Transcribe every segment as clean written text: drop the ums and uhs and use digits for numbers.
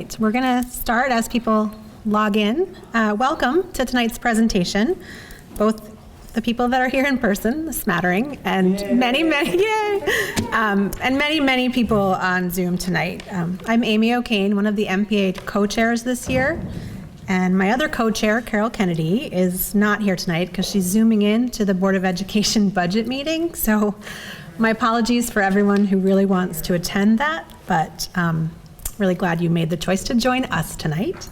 right, we're going to start as people log in. Welcome to tonight's presentation, both the people that are here in person, the smattering, and many people on Zoom tonight. I'm Amy O'Kane, one of the MPA co-chairs this year, and my other co-chair, Carol Kennedy, is not here tonight because she's Zooming in to the Board of Education budget meeting, so my apologies for everyone who really wants to attend that, but really glad you made the choice to join us tonight.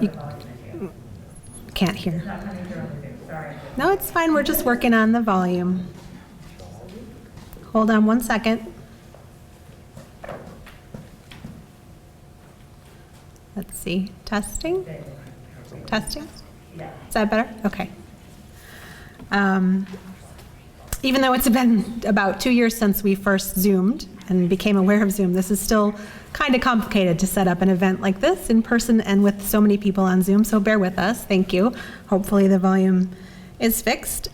You can't hear. No, it's fine. We're just working on the volume. Hold on one second. Let's see. Testing? Testing? Is that better? Okay. Even though it's been about 2 years since we first Zoomed and became aware of Zoom, this is still kind of complicated to set up an event like this in person and with so many people on Zoom, so bear with us. Thank you. Hopefully the volume is fixed.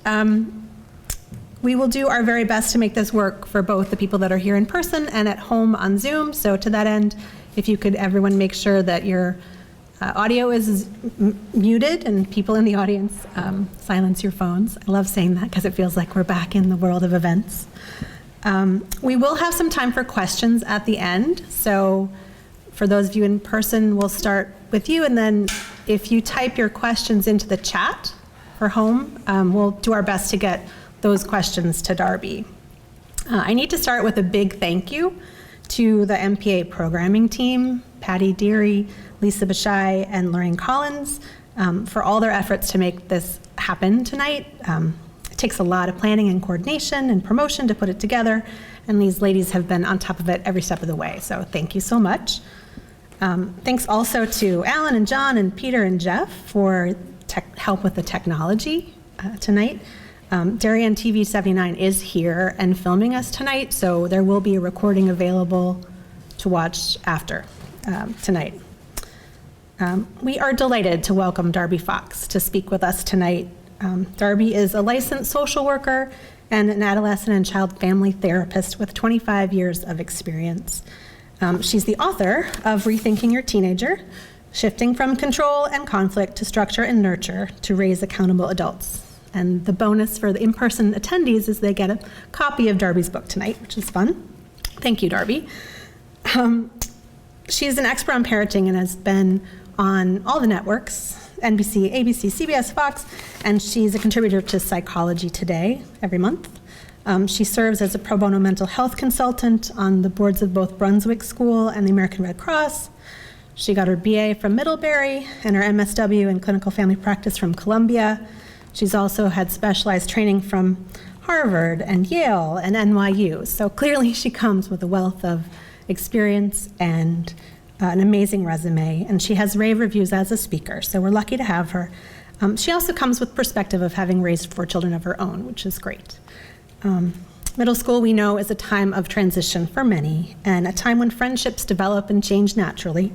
We will do our very best to make this work for both the people that are here in person and at home on Zoom. So to that end, if you could everyone make sure that your audio is muted and people in the audience silence your phones. I love saying that because it feels like we're back in the world of events. We will have some time for questions at the end. So for those of you in person, we'll start with you. And then if you type your questions into the chat for home, we'll do our best to get those questions to Darby. I need to start with a big thank you to the MPA programming team, Patty Deary, Lisa Bashai, and Lorraine Collins, for all their efforts to make this happen tonight. It takes a lot of planning and coordination and promotion to put it together, and these ladies have been on top of it every step of the way, so thank you so much. Thanks also to Alan and John and Peter and Jeff for help with the technology tonight. Darien TV 79 is here and filming us tonight, so there will be a recording available to watch after tonight. We are delighted to welcome Darby Fox to speak with us tonight. Darby is a licensed social worker and an adolescent and child family therapist with 25 years of experience. She's the author of Rethinking Your Teenager, Shifting from Control and Conflict to Structure and Nurture to Raise Accountable Adults. And the bonus for the in-person attendees is they get a copy of Darby's book tonight, which is fun. Thank you, Darby. She's an expert on parenting and has been on all the networks, NBC, ABC, CBS, Fox, and she's a contributor to Psychology Today every month. She serves as a pro bono mental health consultant on the boards of both Brunswick School and the American Red Cross. She got her BA from Middlebury and her MSW in clinical family practice from Columbia. She's also had specialized training from Harvard and Yale and NYU. So clearly she comes with a wealth of experience and an amazing resume, and she has rave reviews as a speaker, so we're lucky to have her. She also comes with perspective of having raised 4 children of her own, which is great. Middle school, we know, is a time of transition for many, and a time when friendships develop and change naturally.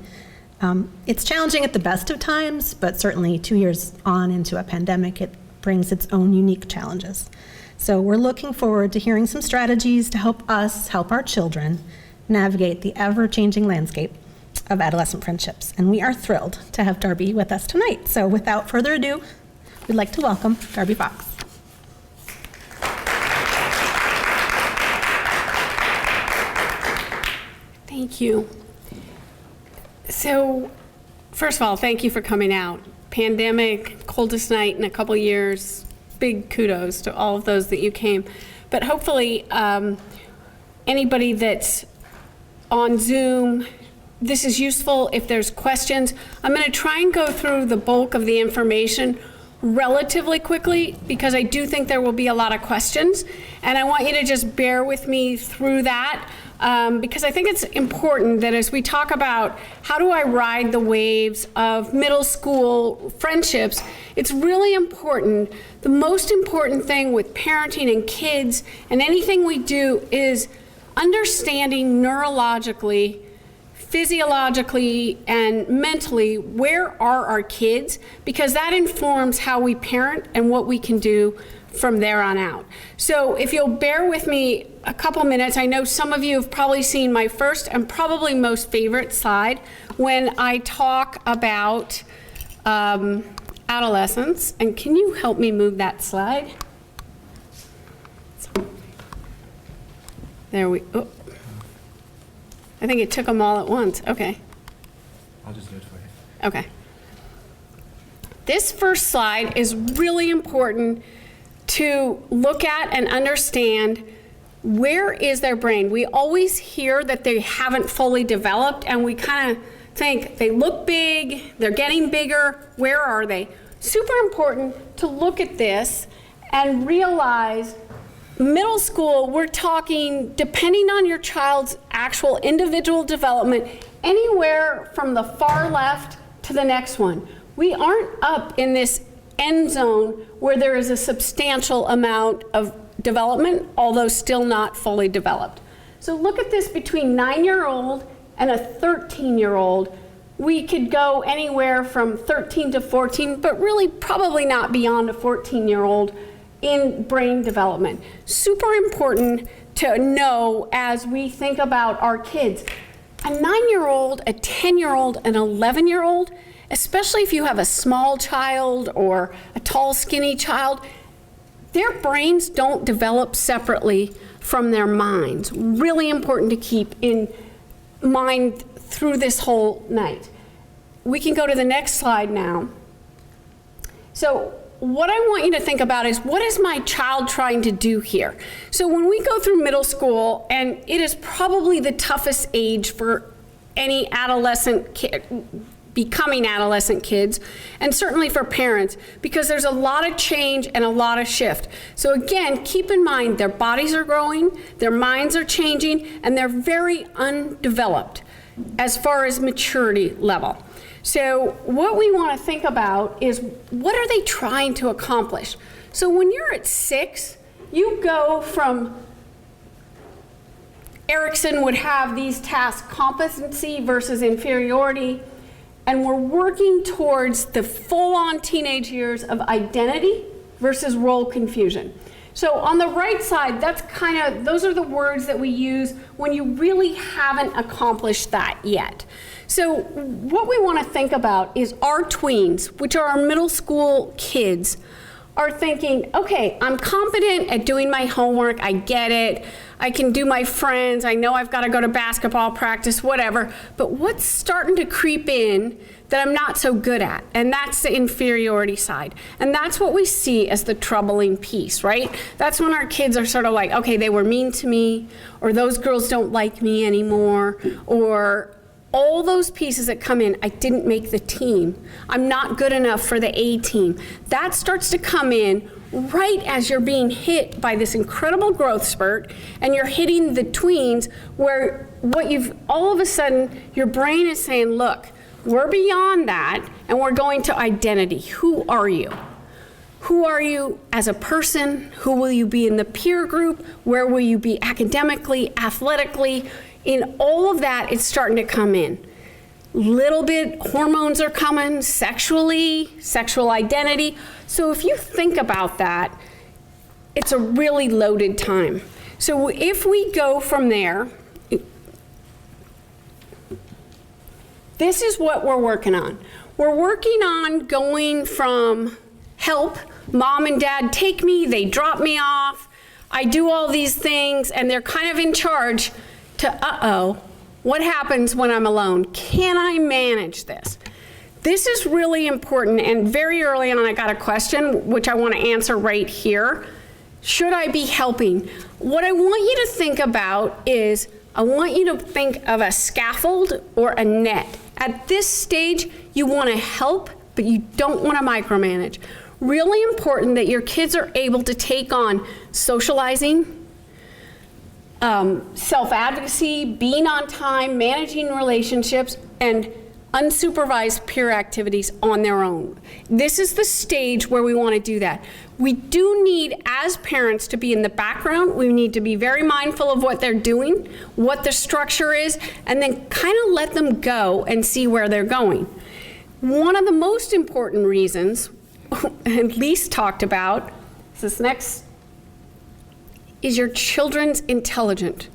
It's challenging at the best of times, but certainly 2 years on into a pandemic, it brings its own unique challenges. So we're looking forward to hearing some strategies to help us help our children navigate the ever-changing landscape of adolescent friendships. And we are thrilled to have Darby with us tonight. So without further ado, we'd like to welcome Darby Fox. Thank you. So, first of all, thank you for coming out. Pandemic, coldest night in a couple years, big kudos to all of those that you came. But hopefully, anybody that's on Zoom, this is useful if there's questions. I'm going to try and go through the bulk of the information relatively quickly because I do think there will be a lot of questions, and I want you to just bear with me through that. Because I think it's important that as we talk about how do I ride the waves of middle school friendships, it's really important. The most important thing with parenting and kids and anything we do is understanding neurologically, physiologically, and mentally where are our kids, because that informs how we parent and what we can do from there on out. So if you'll bear with me a couple minutes, I know some of you have probably seen my first and probably most favorite slide when I talk about adolescence. And can you help me move that slide? There we, oh. I think it took them all at once. Okay. I'll just do it for you. Okay. This first slide is really important to look at and understand where is their brain. We always hear that they haven't fully developed, and we kind of think they look big, they're getting bigger, where are they? Super important to look at this and realize middle school, we're talking, depending on your child's actual individual development, anywhere from the far left to the next one. We aren't up in this end zone where there is a substantial amount of development, although still not fully developed. So look at this between 9-year-old and a 13-year-old. We could go anywhere from 13 to 14, but really probably not beyond a 14-year-old in brain development. Super important to know as we think about our kids. A 9-year-old, a 10-year-old, an 11-year-old, especially if you have a small child or a tall, skinny child, their brains don't develop separately from their minds. Really important to keep in mind through this whole night. We can go to the next slide now. So what I want you to think about is, what is my child trying to do here? So when we go through middle school, and it is probably the toughest age for any adolescent kid, becoming adolescent kids, and certainly for parents, because there's a lot of change and a lot of shift. So again, keep in mind their bodies are growing, their minds are changing, and they're very undeveloped as far as maturity level. So what we want to think about is, what are they trying to accomplish? So when you're at 6, you go from, Erickson would have these tasks, competency versus inferiority, and we're working towards the full-on teenage years of identity versus role confusion. So on the right side, that's kind of, those are the words that we use when you really haven't accomplished that yet. So what we want to think about is our tweens, which are our middle school kids, are thinking, okay, I'm competent at doing my homework, I get it, I can do my friends, I know I've got to go to basketball practice, whatever, but what's starting to creep in that I'm not so good at? And that's the inferiority side. And that's what we see as the troubling piece, right? That's when our kids are sort of like, okay, they were mean to me, or those girls don't like me anymore, or all those pieces that come in, I didn't make the team, I'm not good enough for the A team. That starts to come in right as you're being hit by this incredible growth spurt, and you're hitting the tweens, where what you've, all of a sudden, your brain is saying, look, we're beyond that, and we're going to identity. Who are you? Who are you as a person? Who will you be in the peer group? Where will you be academically, athletically? In all of that, it's starting to come in. Little bit, hormones are coming, sexually, sexual identity. So if you think about that, it's a really loaded time. So if we go from there, this is what we're working on. We're working on going from help, mom and dad take me, they drop me off, I do all these things, and they're kind of in charge, to uh-oh, what happens when I'm alone? Can I manage this? This is really important, and very early on I got a question, which I want to answer right here. Should I be helping? What I want you to think about is, I want you to think of a scaffold or a net. At this stage, you want to help, but you don't want to micromanage. Really important that your kids are able to take on socializing, self-advocacy, being on time, managing relationships, and unsupervised peer activities on their own. This is the stage where we want to do that. We do need, as parents, to be in the background. We need to be very mindful of what they're doing, what the structure is, and then kind of let them go and see where they're going. One of the most important reasons, and least talked about, this next, is your children's intelligent?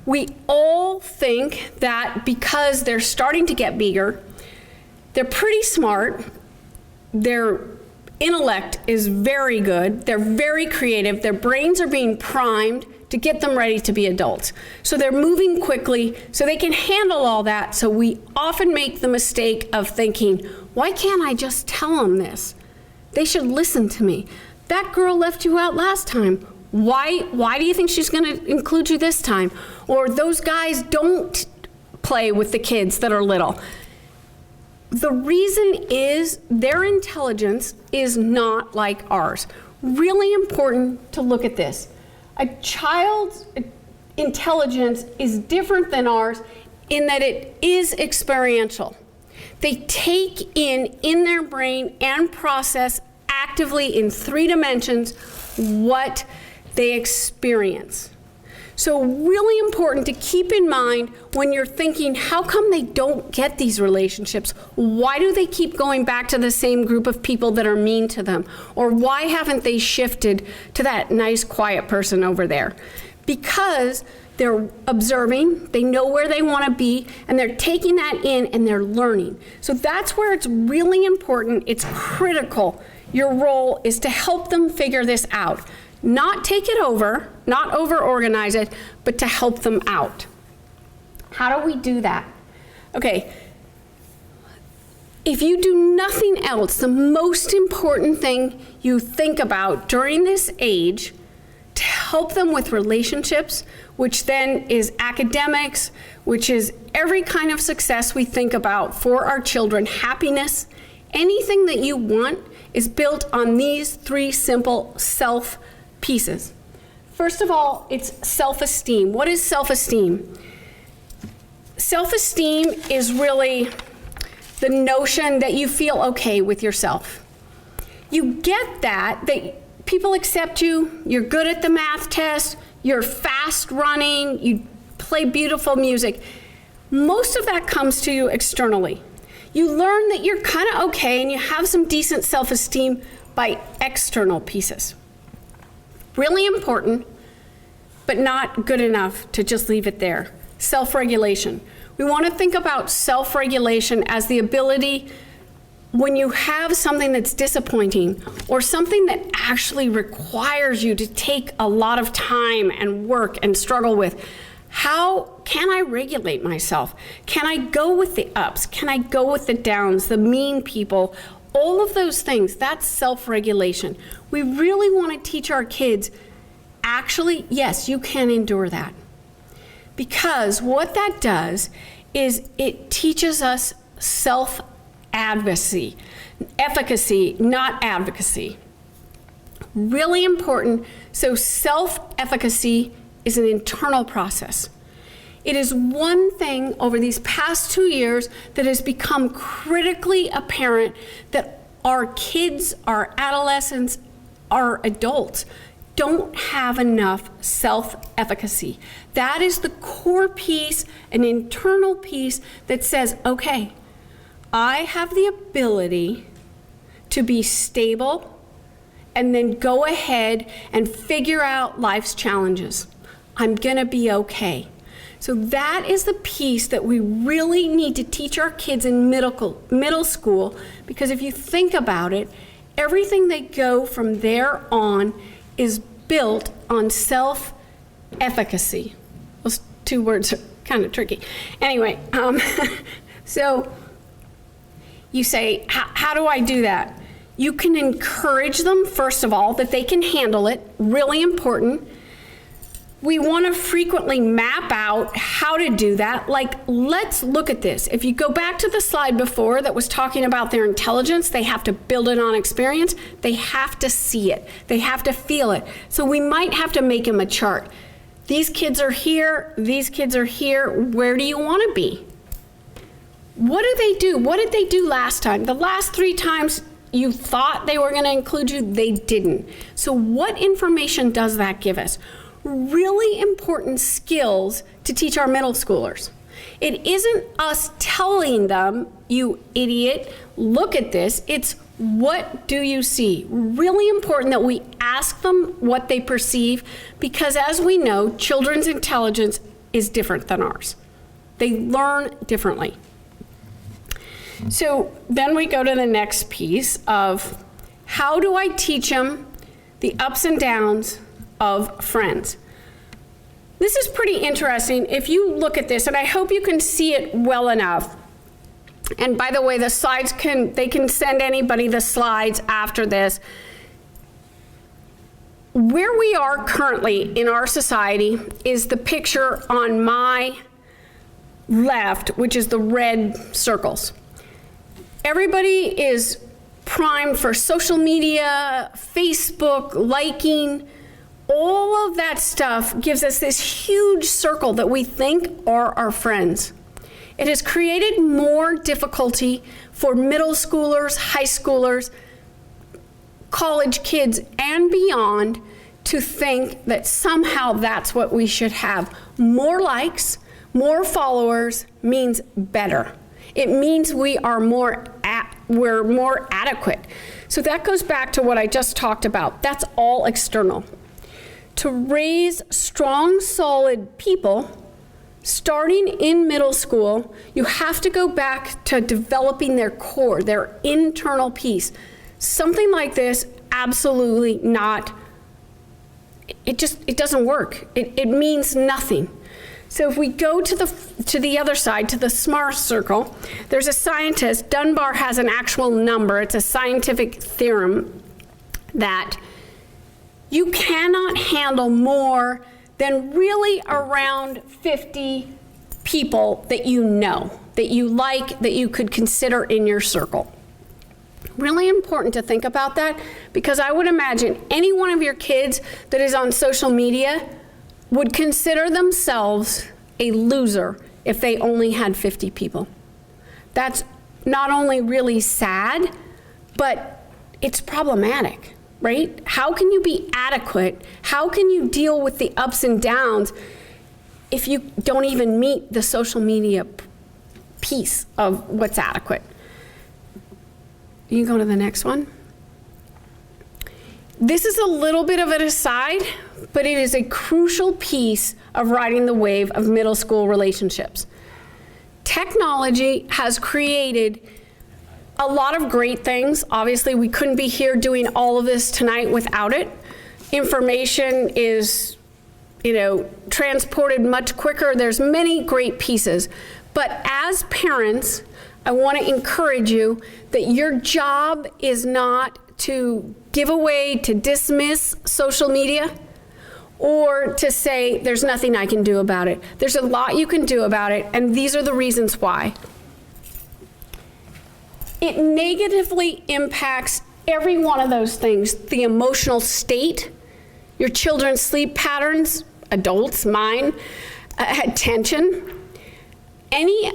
We all think that because they're starting to get bigger, they're pretty smart, their intellect is very good, they're very creative, their brains are being primed to get them ready to be adults. So they're moving quickly so they can handle all that. So we often make the mistake of thinking, why can't I just tell them this? They should listen to me. That girl left you out last time. Why do you think she's going to include you this time? Or those guys don't play with the kids that are little. The reason is their intelligence is not like ours. Really important to look at this. A child's intelligence is different than ours in that it is experiential. They take in their brain and process actively in 3 dimensions what they experience. So really important to keep in mind when you're thinking, how come they don't get these relationships? Why do they keep going back to the same group of people that are mean to them? Or why haven't they shifted to that nice, quiet person over there? Because they're observing, they know where they want to be, and they're taking that in and they're learning. So that's where it's really important, it's critical. Your role is to help them figure this out. Not take it over, not over-organize it, but to help them out. How do we do that? Okay, if you do nothing else, the most important thing you think about during this age to help them with relationships, which then is academics, which is every kind of success we think about for our children, happiness, anything that you want is built on these 3 simple self pieces. First of all, it's self-esteem. What is self-esteem? Self-esteem is really the notion that you feel okay with yourself. You get that people accept you, you're good at the math test, you're fast running, you play beautiful music. Most of that comes to you externally. You learn that you're kind of okay and you have some decent self-esteem by external pieces. Really important, but not good enough to just leave it there. Self-regulation. We want to think about self-regulation as the ability when you have something that's disappointing or something that actually requires you to take a lot of time and work and struggle with. How can I regulate myself? Can I go with the ups? Can I go with the downs, the mean people? All of those things, that's self-regulation. We really want to teach our kids, actually, yes, you can endure that. Because what that does is it teaches us self-efficacy, not advocacy. Really important. So self-efficacy is an internal process. It is one thing over these past 2 years that has become critically apparent that our kids, our adolescents, our adults don't have enough self-efficacy. That is the core piece, an internal piece that says, okay, I have the ability to be stable and then go ahead and figure out life's challenges. I'm gonna be okay. So that is the piece that we really need to teach our kids in middle school, because if you think about it, everything they go from there on is built on self-efficacy. Those 2 words are kind of tricky. Anyway, so you say, how do I do that? You can encourage them, first of all, that they can handle it, really important. We want to frequently map out how to do that. Like, let's look at this. If you go back to the slide before that was talking about their intelligence, they have to build it on experience. They have to see it. They have to feel it. So we might have to make them a chart. These kids are here. These kids are here. Where do you want to be? What do they do? What did they do last time? The last 3 times you thought they were going to include you, they didn't. So what information does that give us? Really important skills to teach our middle schoolers. It isn't us telling them, you idiot, look at this. It's What do you see? Really important that we ask them what they perceive, because as we know, children's intelligence is different than ours. They learn differently. So then we go to the next piece of how do I teach them the ups and downs of friends? This is pretty interesting. If you look at this, and I hope you can see it well enough. And by the way, the slides they can send anybody the slides after this. Where we are currently in our society is the picture on my left, which is the red circles. Everybody is primed for social media, Facebook, liking. All of that stuff gives us this huge circle that we think are our friends. It has created more difficulty for middle schoolers, high schoolers, college kids, and beyond to think that somehow that's what we should have. More likes, more followers means better. It means we're more adequate. So that goes back to what I just talked about. That's all external. To raise strong, solid people, starting in middle school, you have to go back to developing their core, their internal piece. Something like this, absolutely not. It doesn't work. It means nothing. So if we go to the other side, to the SMART circle, there's a scientist, Dunbar has an actual number, it's a scientific theorem that you cannot handle more than really around 50 people that you know, that you like, that you could consider in your circle. Really important to think about that, because I would imagine any one of your kids that is on social media would consider themselves a loser if they only had 50 people. That's not only really sad, but it's problematic, right? How can you be adequate? How can you deal with the ups and downs if you don't even meet the social media piece of what's adequate? You can go to the next one. This is a little bit of an aside, but it is a crucial piece of riding the wave of middle school relationships. Technology has created a lot of great things. Obviously, we couldn't be here doing all of this tonight without it. Information is, transported much quicker. There's many great pieces. But as parents, I want to encourage you that your job is not to give away, to dismiss social media, or to say there's nothing I can do about it. There's a lot you can do about it, and these are the reasons why. It negatively impacts every one of those things: the emotional state, your children's sleep patterns, adults, mine, attention, any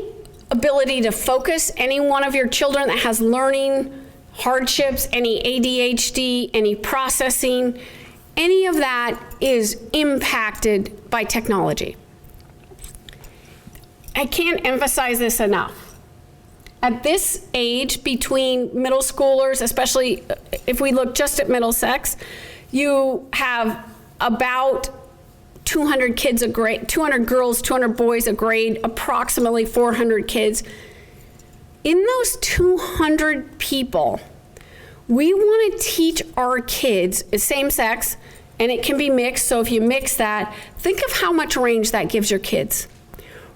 ability to focus. Any one of your children that has learning hardships, any ADHD, any processing, any of that is impacted by technology. I can't emphasize this enough. At this age, between middle schoolers, especially if we look just at Middlesex, you have about 200 kids a grade, 200 girls, 200 boys a grade, approximately 400 kids. In those 200 people, we want to teach our kids, it's same sex, and it can be mixed, so if you mix that, think of how much range that gives your kids.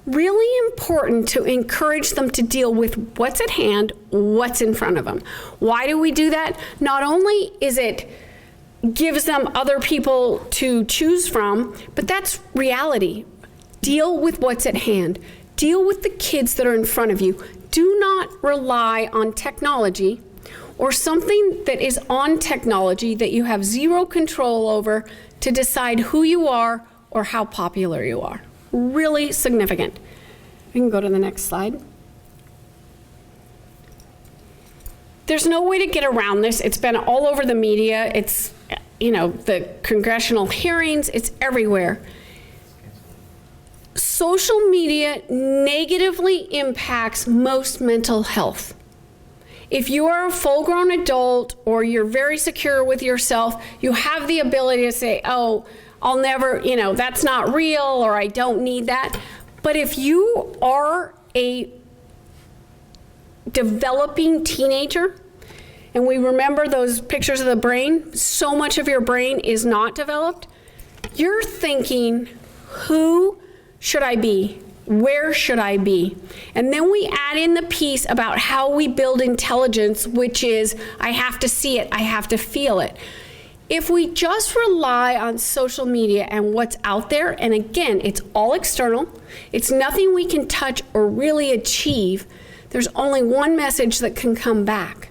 Really important to encourage them to deal with what's at hand, what's in front of them. Why do we do that? Not only is it gives them other people to choose from, but that's reality. Deal with what's at hand. Deal with the kids that are in front of you. Do not rely on technology or something that is on technology that you have zero control over to decide who you are or how popular you are. Really significant. We can go to the next slide. There's no way to get around this. It's been all over the media. It's, the congressional hearings, it's everywhere. Social media negatively impacts most mental health. If you are a full-grown adult or you're very secure with yourself, you have the ability to say, oh, I'll never, that's not real, or I don't need that. But if you are a developing teenager, and we remember those pictures of the brain, so much of your brain is not developed, you're thinking, who should I be? Where should I be? And then we add in the piece about how we build intelligence, which is, I have to see it, I have to feel it. If we just rely on social media and what's out there, and again, it's all external, it's nothing we can touch or really achieve, there's only one message that can come back.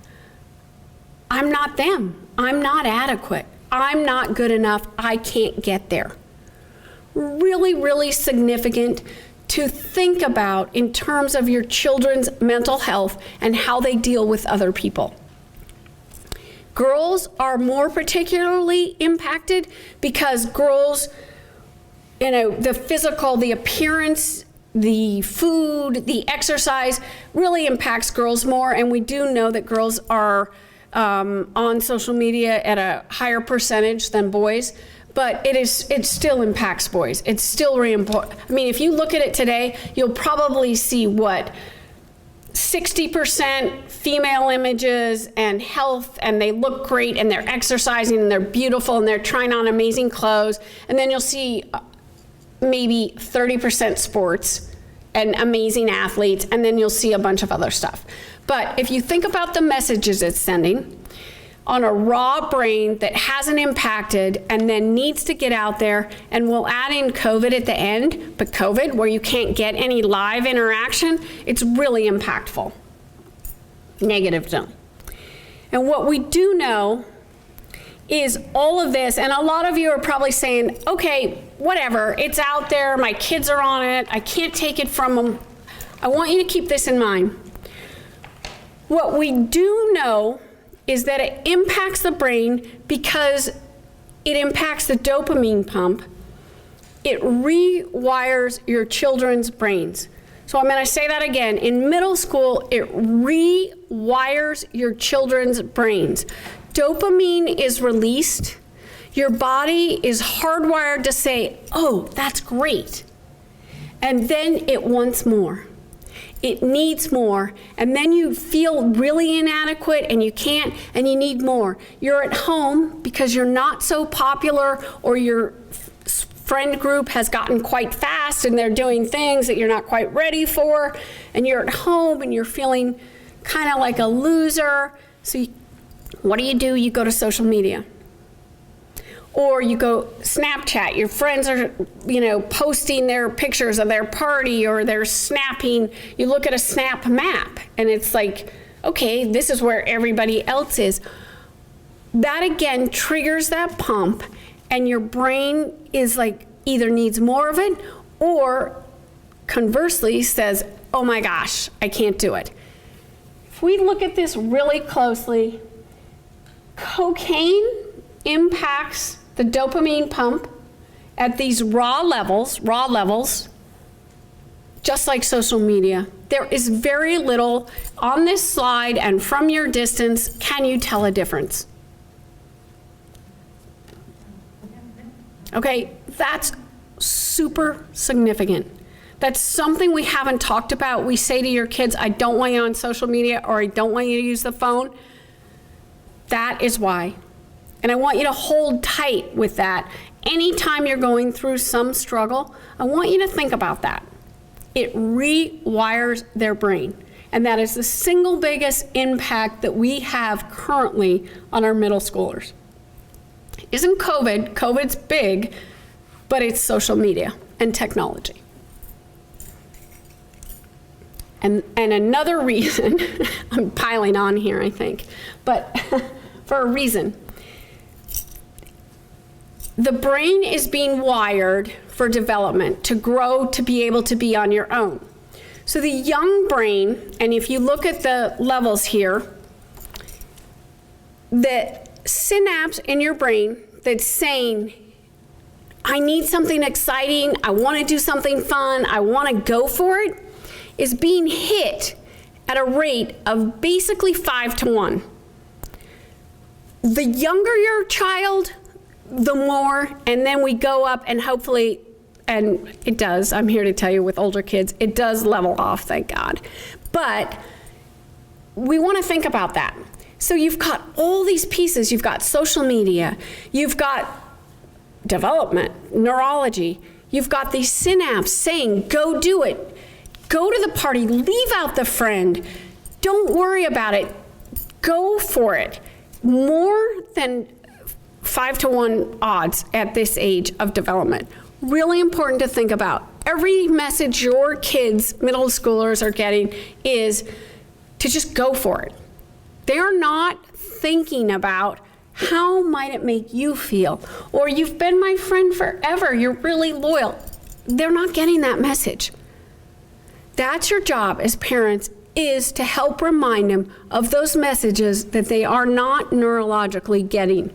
I'm not them. I'm not adequate. I'm not good enough. I can't get there. Really, really significant to think about in terms of your children's mental health and how they deal with other people. Girls are more particularly impacted because girls, the physical, the appearance, the food, the exercise really impacts girls more, and we do know that girls are on social media at a higher percentage than boys, but it still impacts boys. It's still really important. I mean, if you look at it today, you'll probably see 60% female images and health, and they look great, and they're exercising, and they're beautiful, and they're trying on amazing clothes, and then you'll see maybe 30% sports and amazing athletes, and then you'll see a bunch of other stuff. But if you think about the messages it's sending on a raw brain that hasn't impacted and then needs to get out there, and we'll add in COVID at the end, but COVID, where you can't get any live interaction, it's really impactful. Negative zone. And what we do know is all of this, and a lot of you are probably saying, okay, whatever, it's out there, my kids are on it, I can't take it from them. I want you to keep this in mind. What we do know is that it impacts the brain because it impacts the dopamine pump. It rewires your children's brains. So I'm going to say that again. In middle school, it rewires your children's brains. Dopamine is released. Your body is hardwired to say, oh, that's great. And then it wants more. It needs more, and then you feel really inadequate and you can't, and you need more. You're at home because you're not so popular, or your friend group has gotten quite fast and they're doing things that you're not quite ready for, and you're at home and you're feeling kind of like a loser. So what do? You go to social media. Or you go Snapchat, your friends are, posting their pictures of their party, or they're snapping. You look at a snap map and it's like, okay, this is where everybody else is. That again triggers that pump, and your brain is like, either needs more of it, or conversely says, oh my gosh, I can't do it. If we look at this really closely, cocaine impacts the dopamine pump at these raw levels, just like social media. There is very little on this slide, and from your distance, can you tell a difference? Okay, that's super significant. That's something we haven't talked about. We say to your kids, I don't want you on social media, or I don't want you to use the phone. That is why. And I want you to hold tight with that. Anytime you're going through some struggle, I want you to think about that. It rewires their brain. And that is the single biggest impact that we have currently on our middle schoolers. Isn't COVID? COVID's big, but it's social media and technology. And another reason, I'm piling on here, I think, but for a reason. The brain is being wired for development, to grow, to be able to be on your own. So the young brain, and if you look at the levels here, the synapse in your brain that's saying, I need something exciting, I want to do something fun, I want to go for it, is being hit at a rate of basically 5 to 1. The younger your child, the more, and then we go up and hopefully, and it does, I'm here to tell you with older kids, it does level off, thank God. But we want to think about that. So you've got all these pieces, you've got social media, you've got development, neurology, you've got these synapses saying, go do it, go to the party, leave out the friend, don't worry about it, go for it. More than 5 to 1 odds at this age of development. Really important to think about. Every message your kids, middle schoolers, are getting is to just go for it. They are not thinking about how might it make you feel, or you've been my friend forever, you're really loyal. They're not getting that message. That's your job as parents, is to help remind them of those messages that they are not neurologically getting.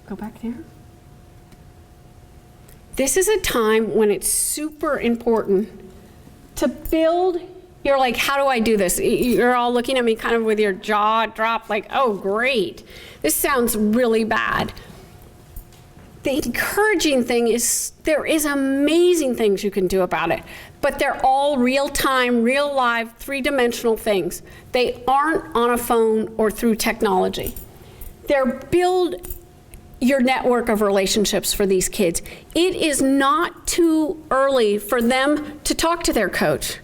Go back there. This is a time when it's super important to build. You're like, how do I do this? You're all looking at me kind of with your jaw dropped like, oh, great. This sounds really bad. The encouraging thing is there is amazing things you can do about it, but they're all real-time, real live, 3-dimensional things. They aren't on a phone or through technology. They're build your network of relationships for these kids. It is not too early for them to talk to their coach,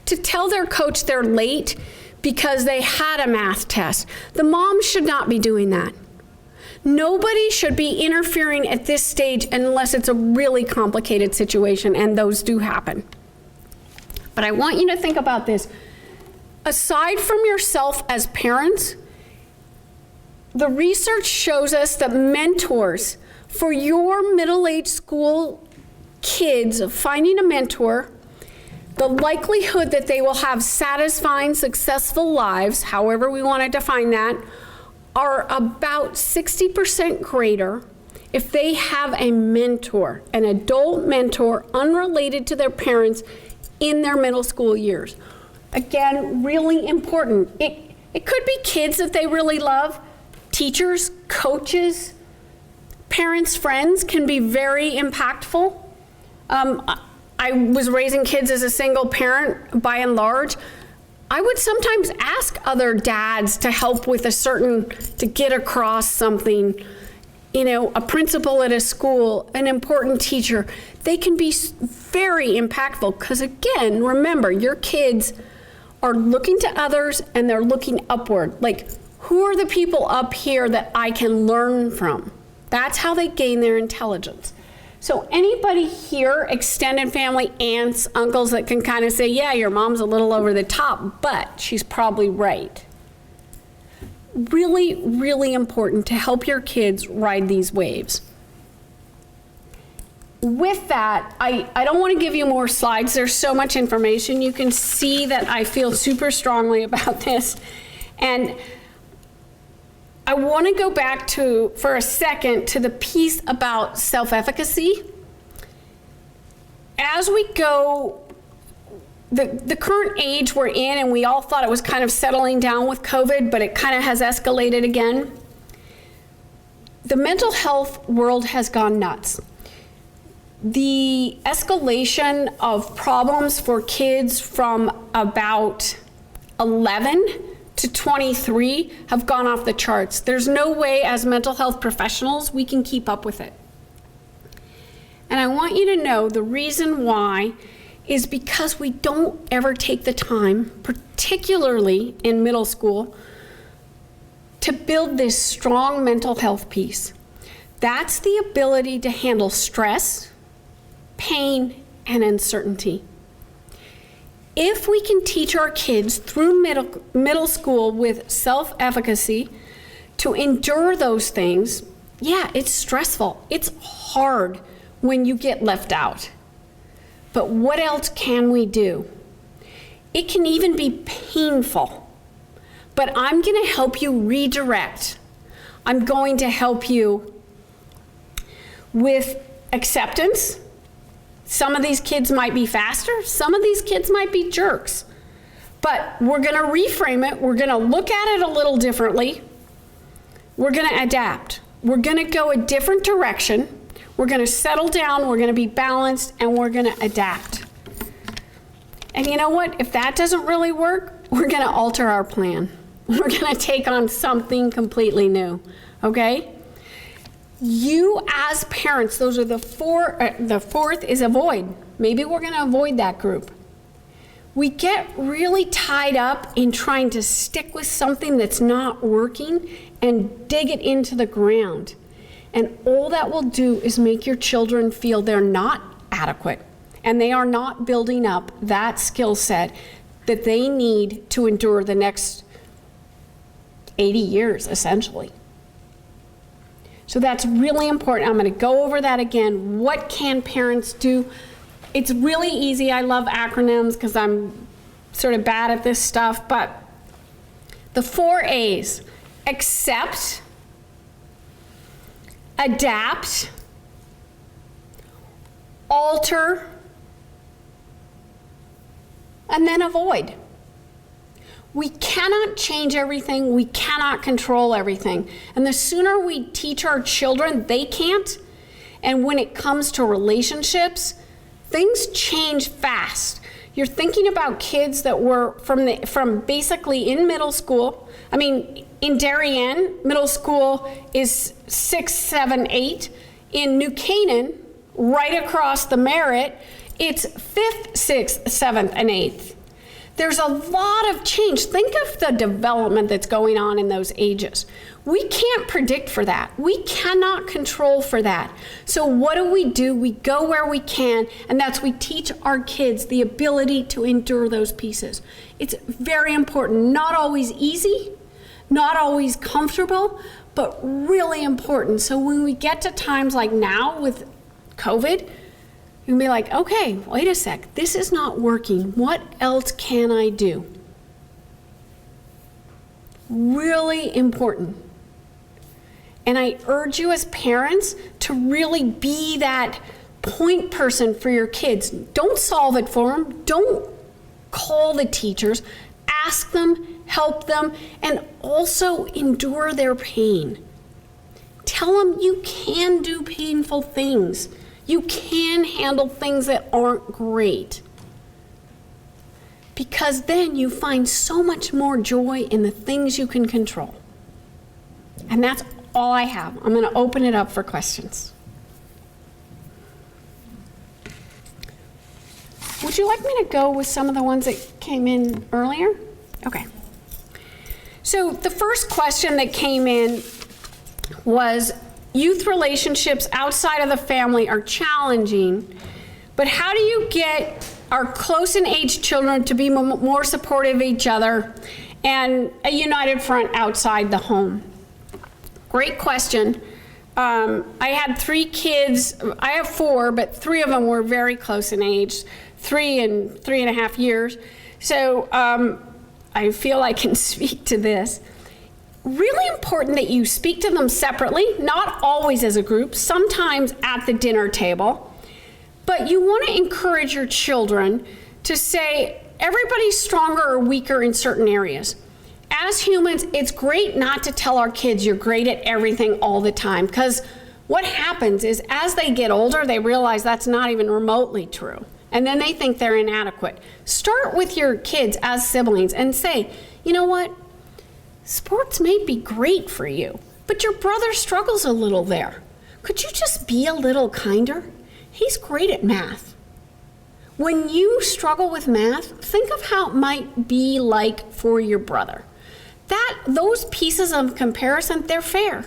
to tell their coach they're late because they had a math test. The mom should not be doing that. Nobody should be interfering at this stage unless it's a really complicated situation, and those do happen. But I want you to think about this. Aside from yourself as parents, the research shows us that mentors for your middle-aged school kids, finding a mentor, the likelihood that they will have satisfying, successful lives, however we want to define that, are about 60% greater if they have a mentor, an adult mentor unrelated to their parents in their middle school years. Again, really important. It could be kids that they really love, teachers, coaches, parents, friends can be very impactful. I was raising kids as a single parent by and large. I would sometimes ask other dads to help with to get across something, a principal at a school, an important teacher. They can be very impactful because, again, remember, your kids are looking to others and they're looking upward. Like, who are the people up here that I can learn from? That's how they gain their intelligence. So anybody here, extended family, aunts, uncles, that can kind of say, yeah, your mom's a little over the top, but she's probably right. Really, really important to help your kids ride these waves. With that, I don't want to give you more slides. There's so much information. You can see that I feel super strongly about this. And I want to go back for a second to the piece about self-efficacy. As we go, the current age we're in, and we all thought it was kind of settling down with COVID, but it kind of has escalated again. The mental health world has gone nuts. The escalation of problems for kids from about 11 to 23 have gone off the charts. There's no way as mental health professionals we can keep up with it. And I want you to know the reason why is because we don't ever take the time, particularly in middle school, to build this strong mental health piece. That's the ability to handle stress, pain, and uncertainty. If we can teach our kids through middle school with self-efficacy to endure those things, yeah, it's stressful. It's hard when you get left out. But what else can we do? It can even be painful. But I'm going to help you redirect. I'm going to help you with acceptance, Some of these kids might be faster, some of these kids might be jerks. But we're going to reframe it, we're going to look at it a little differently, we're going to adapt. We're going to go a different direction, we're going to settle down, we're going to be balanced, and we're going to adapt. And you know what? If that doesn't really work, we're going to alter our plan. We're going to take on something completely new, okay? You as parents, those are the fourth is avoid. Maybe we're going to avoid that group. We get really tied up in trying to stick with something that's not working and dig it into the ground. And all that will do is make your children feel they're not adequate and they are not building up that skill set that they need to endure the next 80 years, essentially. So that's really important. I'm going to go over that again. What can parents do? It's really easy. I love acronyms because I'm sort of bad at this stuff, but the 4 A's: accept, adapt, alter, and then avoid. We cannot change everything. We cannot control everything. And the sooner we teach our children they can't, and when it comes to relationships, things change fast. You're thinking about kids that were from basically in middle school. I mean, in Darien, middle school is 6, 7, 8. In New Canaan, right across the Merritt, it's 5th, 6th, 7th, and 8th. There's a lot of change. Think of the development that's going on in those ages. We can't predict for that. We cannot control for that. So what do? We go where we can, and that's we teach our kids the ability to endure those pieces. It's very important. Not always easy, not always comfortable, but really important. So when we get to times like now with COVID, you can be like, okay, wait a sec, this is not working. What else can I do? Really important. And I urge you as parents to really be that point person for your kids. Don't solve it for them. Don't call the teachers. Ask them, help them, and also endure their pain. Tell them you can do painful things. You can handle things that aren't great. Because then you find so much more joy in the things you can control. And that's all I have. I'm going to open it up for questions. Would you like me to go with some of the ones that came in earlier? Okay. So the first question that came in was, youth relationships outside of the family are challenging, but how do you get our close in age children to be more supportive of each other and a united front outside the home? Great question. I had 3 kids. I have 4, but 3 of them were very close in age, 3 and 3.5 years. So I feel I can speak to this. Really important that you speak to them separately, not always as a group, sometimes at the dinner table. But you want to encourage your children to say, everybody's stronger or weaker in certain areas. As humans, it's great not to tell our kids you're great at everything all the time, because what happens is as they get older, they realize that's not even remotely true. And then they think they're inadequate. Start with your kids as siblings and say, you know what? Sports may be great for you, but your brother struggles a little there. Could you just be a little kinder? He's great at math. When you struggle with math, think of how it might be like for your brother. Those pieces of comparison, they're fair.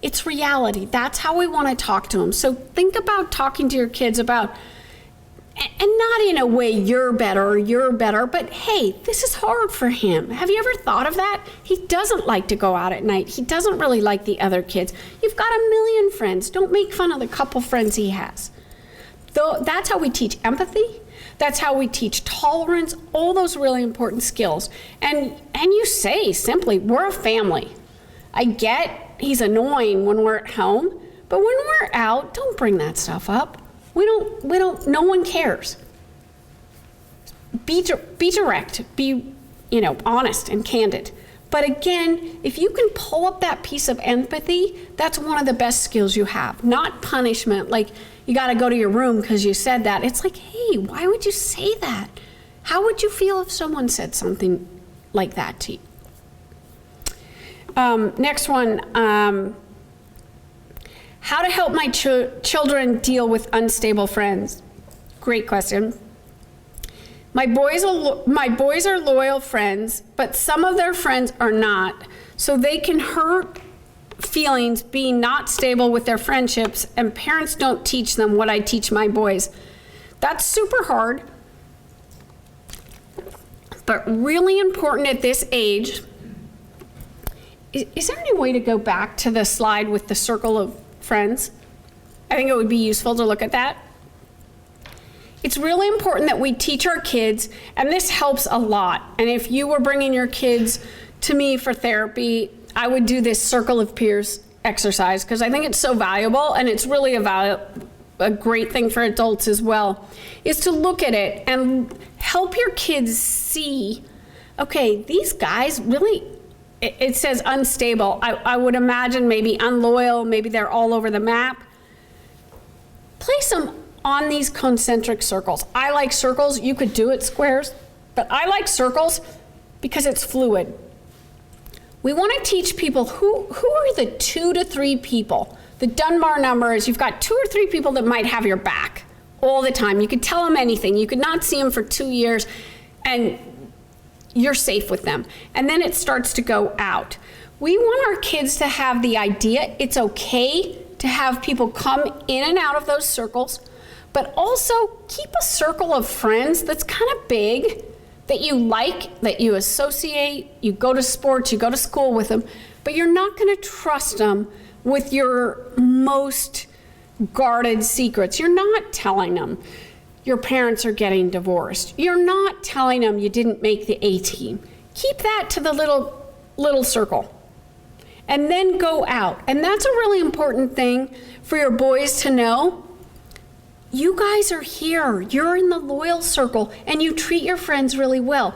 It's reality. That's how we want to talk to them. So think about talking to your kids about, and not in a way you're better, but hey, this is hard for him. Have you ever thought of that? He doesn't like to go out at night. He doesn't really like the other kids. You've got a million friends. Don't make fun of the couple friends he has. That's how we teach empathy. That's how we teach tolerance, all those really important skills. And you say simply, we're a family. I get he's annoying when we're at home, but when we're out, don't bring that stuff up. no one cares. Be direct, be, honest and candid. But again, if you can pull up that piece of empathy, that's one of the best skills you have. Not punishment, like you got to go to your room because you said that. It's like, hey, why would you say that? How would you feel if someone said something like that to you? Next one, how to help my children deal with unstable friends. Great question. My boys are loyal friends, but some of their friends are not. So they can hurt feelings being not stable with their friendships, and parents don't teach them what I teach my boys. That's super hard, but really important at this age. Is there any way to go back to the slide with the circle of friends? I think it would be useful to look at that. It's really important that we teach our kids, and this helps a lot. And if you were bringing your kids to me for therapy, I would do this circle of peers exercise because I think it's so valuable, and it's really a great thing for adults as well, is to look at it and help your kids see, okay, these guys really, it says unstable. I would imagine maybe unloyal, maybe they're all over the map. Place them on these concentric circles. I like circles. You could do it squares, but I like circles because it's fluid. We want to teach people who are the 2 to 3 people. The Dunbar number is you've got 2 or 3 people that might have your back all the time. You could tell them anything. You could not see them for 2 years and you're safe with them. And then it starts to go out. We want our kids to have the idea it's okay to have people come in and out of those circles, but also keep a circle of friends that's kind of big, that you like, that you associate, you go to sports, you go to school with them, but you're not going to trust them with your most guarded secrets. You're not telling them your parents are getting divorced. You're not telling them you didn't make the A team. Keep that to the little circle. And then go out. And that's a really important thing for your boys to know. You guys are here. You're in the loyal circle and you treat your friends really well.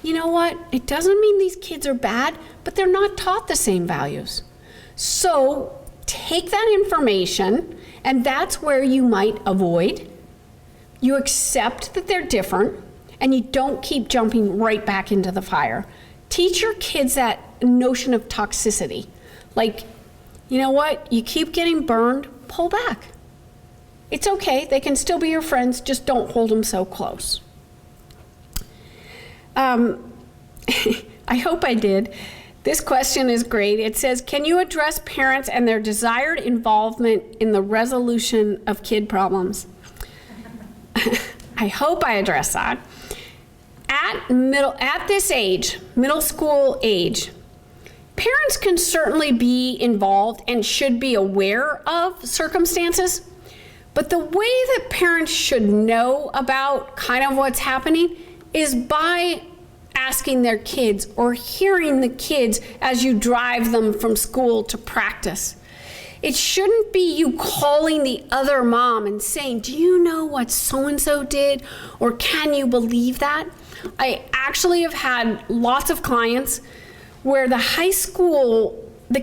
You know what? It doesn't mean these kids are bad, but they're not taught the same values. So take that information, and that's where you might avoid. You accept that they're different, and you don't keep jumping right back into the fire. Teach your kids that notion of toxicity. Like, you know what? You keep getting burned, pull back. It's okay. They can still be your friends. Just don't hold them so close. I hope I did. This question is great. It says, can you address parents and their desired involvement in the resolution of kid problems? I hope I address that. At this age, middle school age, parents can certainly be involved and should be aware of circumstances, but the way that parents should know about kind of what's happening is by asking their kids or hearing the kids as you drive them from school to practice. It shouldn't be you calling the other mom and saying, do you know what so-and-so did? Or can you believe that? I actually have had lots of clients where the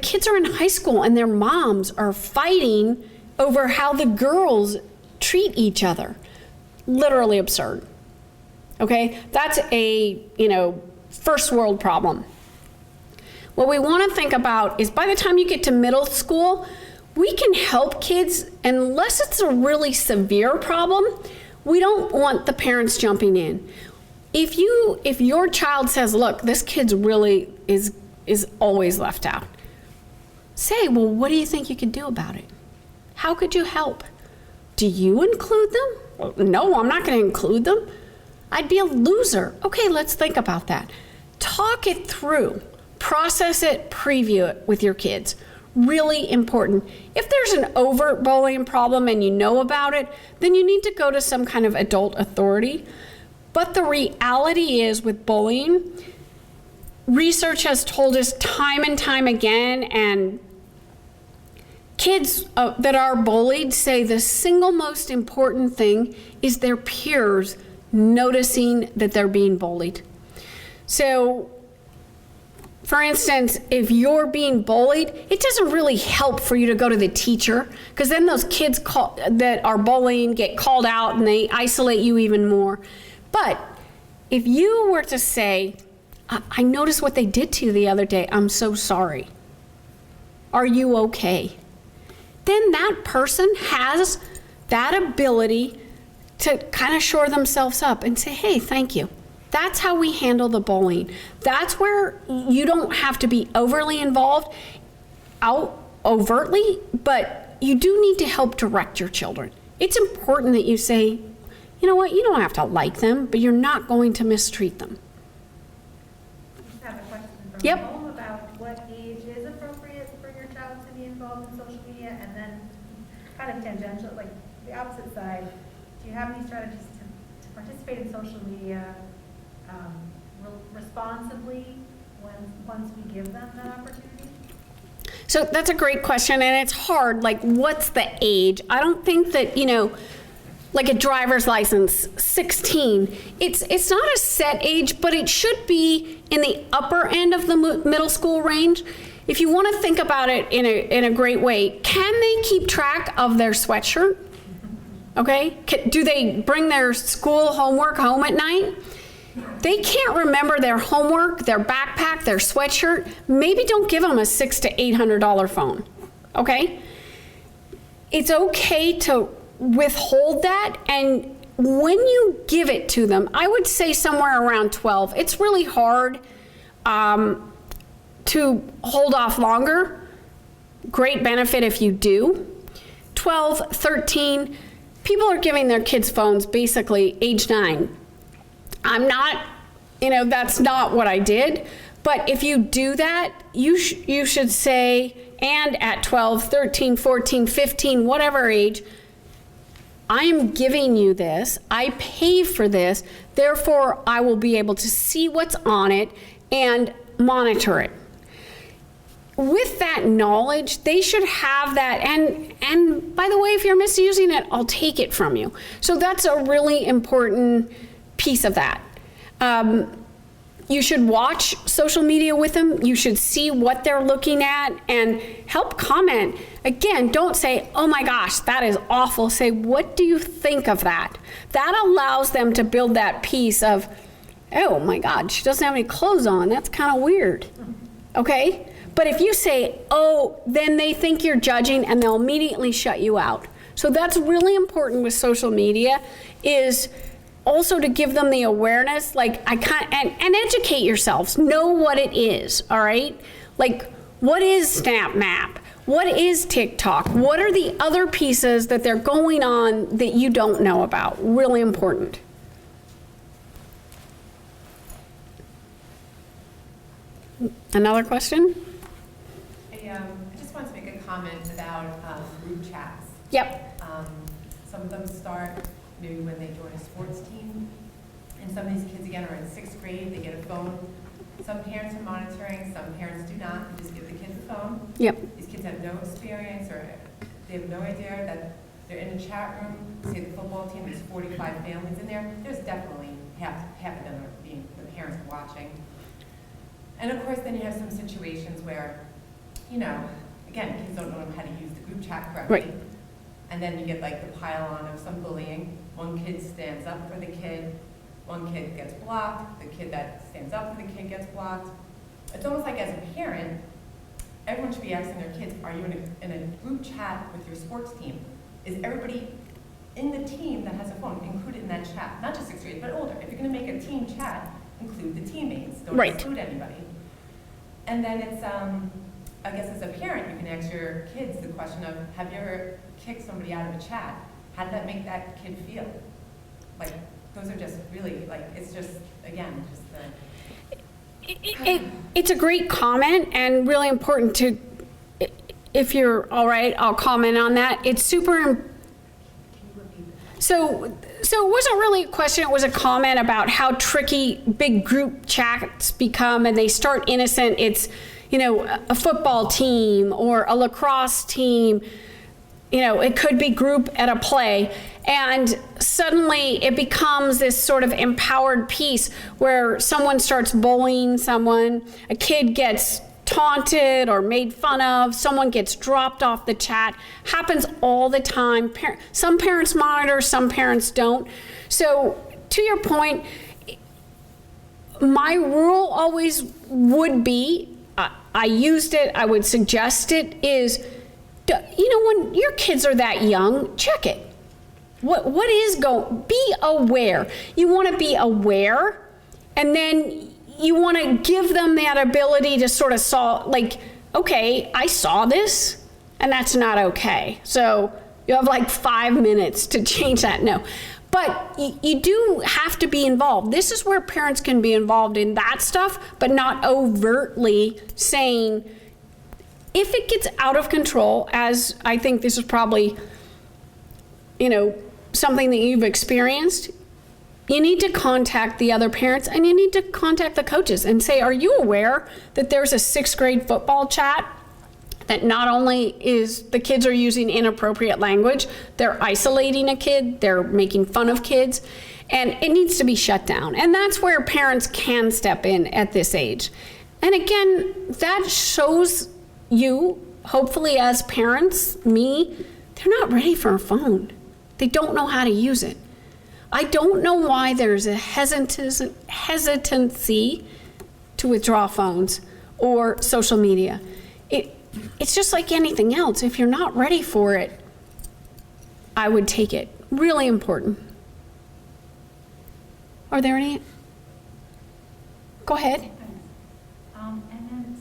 kids are in high school and their moms are fighting over how the girls treat each other. Literally absurd. Okay, that's a, first world problem. What we want to think about is by the time you get to middle school, we can help kids unless it's a really severe problem. We don't want the parents jumping in. If your child says, look, this kid's really is always left out, say, well, what do you think you could do about it? How could you help? Do you include them? Well, no, I'm not going to include them. I'd be a loser. Okay, let's think about that. Talk it through. Process it, preview it with your kids. Really important. If there's an overt bullying problem and you know about it, then you need to go to some kind of adult authority. But the reality is with bullying, research has told us time and time again, and kids that are bullied say the single most important thing is their peers noticing that they're being bullied. So, for instance, if you're being bullied, it doesn't really help for you to go to the teacher, because then those kids that are bullying get called out and they isolate you even more. But if you were to say, I noticed what they did to you the other day, I'm so sorry. Are you okay? Then that person has that ability to kind of shore themselves up and say, hey, thank you. That's how we handle the bullying. That's where you don't have to be overly involved overtly, but you do need to help direct your children. It's important that you say, you know what, you don't have to like them, but you're not going to mistreat them. I just have a question from Yep. home about what age is appropriate for your child to be involved in social media, and then kind of tangential, like the opposite side, do you have any strategies to participate in social media responsibly once we give them that opportunity? So that's a great question, and it's hard. Like, what's the age? I don't think that, like a driver's license, 16, it's not a set age, but it should be in the upper end of the middle school range. If you want to think about it in a great way, can they keep track of their sweatshirt? Okay, do they bring their school homework home at night? They can't remember their homework, their backpack, their sweatshirt. Maybe don't give them a $600 to $800 phone, okay? It's okay to withhold that, and when you give it to them, I would say somewhere around 12. It's really hard to hold off longer. Great benefit if you do. 12, 13, people are giving their kids phones basically age 9. I'm not, that's not what I did. But if you do that, you should say, and at 12, 13, 14, 15, whatever age, I am giving you this, I pay for this, therefore I will be able to see what's on it and monitor it. With that knowledge, they should have that, and by the way, if you're misusing it, I'll take it from you. So that's a really important piece of that. You should watch social media with them. You should see what they're looking at and help comment. Again, don't say, oh my gosh, that is awful. Say, what do you think of that? That allows them to build that piece of, oh my God, she doesn't have any clothes on. That's kind of weird. Okay? But if you say, oh, then they think you're judging and they'll immediately shut you out. So that's really important with social media, is also to give them the awareness, like and educate yourselves. Know what it is, all right? Like, what is Snap Map? What is TikTok? What are the other pieces that they're going on that you don't know about? Really important. Another question? I just wanted to make a comment about group chats. Yep. Some of them start maybe when they join a sports team. And some of these kids, again, are in 6th grade, they get a phone. Some parents are monitoring, some parents do not. They just give the kids a phone. Yep. These kids have no experience, or they have no idea that they're in a chat room. Say the football team, there's 45 families in there. There's definitely half of them are being, the parents are watching. And of course, then you have some situations where, again, kids don't know how to use the group chat correctly. Right. And then you get like the pile-on of some bullying. One kid stands up for the kid, one kid gets blocked, the kid that stands up for the kid gets blocked. It's almost like, as a parent, everyone should be asking their kids, are you in a group chat with your sports team? Is everybody in the team that has a phone included in that chat? Not just 6th grade, but older. If you're gonna make a team chat, include the teammates, don't Right. exclude anybody. And then it's, I guess as a parent, you can ask your kids the question of, have you ever kicked somebody out of a chat? How did that make that kid feel? Like, those are just really, like, it's just, again, just the... It's a great comment, and really important to, if you're all right, I'll comment on that. It's super, so it wasn't really a question, it was a comment about how tricky big group chats become, and they start innocent. It's a football team or a lacrosse team. It could be group at a play, and suddenly it becomes this sort of empowered piece where someone starts bullying someone, a kid gets taunted or made fun of, someone gets dropped off the chat. Happens all the time. Some parents monitor, some parents don't. So to your point, my rule always would be, I used it, I would suggest it, is, when your kids are that young, check it. What is going, be aware. You want to be aware, and then you want to give them that ability to sort of solve, like, okay, I saw this, and that's not okay. So you have like 5 minutes to change that. No. But you do have to be involved. This is where parents can be involved in that stuff, but not overtly saying, if it gets out of control, as I think this is probably, something that you've experienced, you need to contact the other parents and you need to contact the coaches and say, are you aware that there's a 6th grade football chat that not only is the kids are using inappropriate language, they're isolating a kid, they're making fun of kids, and it needs to be shut down. And that's where parents can step in at this age. And again, that shows you, hopefully as parents, me, they're not ready for a phone. They don't know how to use it. I don't know why there's a hesitancy to withdraw phones or social media. It's just like anything else. If you're not ready for it, I would take it. Really important. Are there any? Go ahead. And then,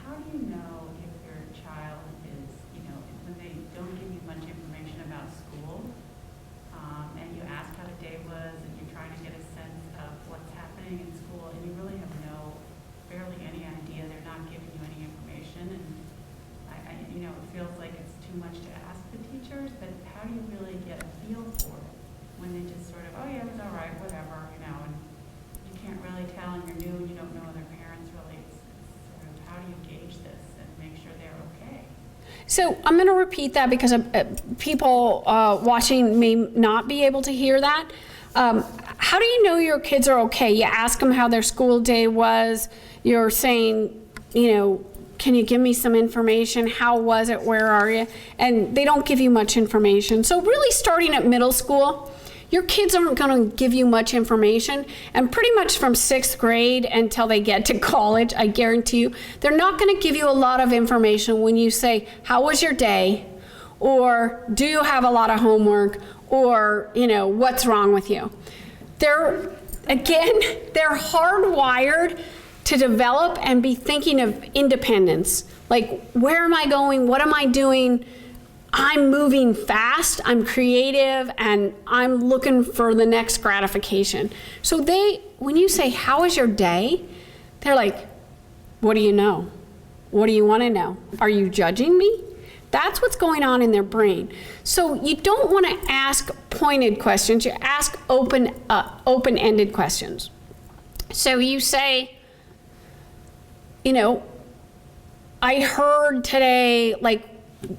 how do you know if your child is, when they don't give you much information about school, and you ask how the day was, and you're trying to get a sense of what's happening in school, and you really have barely any idea, they're not giving you any information, and it feels like it's too much to ask the teachers, but how do you really get a feel for it when they just sort of, oh yeah, it was all right, whatever, and you can't really tell, and you're new, and you don't know other parents really. It's sort of, how do you gauge this and make sure they're okay? So I'm going to repeat that because people watching may not be able to hear that. How do you know your kids are okay? You ask them how their school day was. You're saying, can you give me some information? How was it? Where are you? And they don't give you much information. So really starting at middle school, your kids aren't going to give you much information. And pretty much from 6th grade until they get to college, I guarantee you, they're not going to give you a lot of information when you say, how was your day? Or do you have a lot of homework? Or, what's wrong with you? They're hardwired to develop and be thinking of independence. Like, where am I going? What am I doing? I'm moving fast, I'm creative, and I'm looking for the next gratification. So when you say, how was your day? They're like, what do you know? What do you want to know? Are you judging me? That's what's going on in their brain. So you don't want to ask pointed questions, you ask open-ended questions. So you say, I heard today,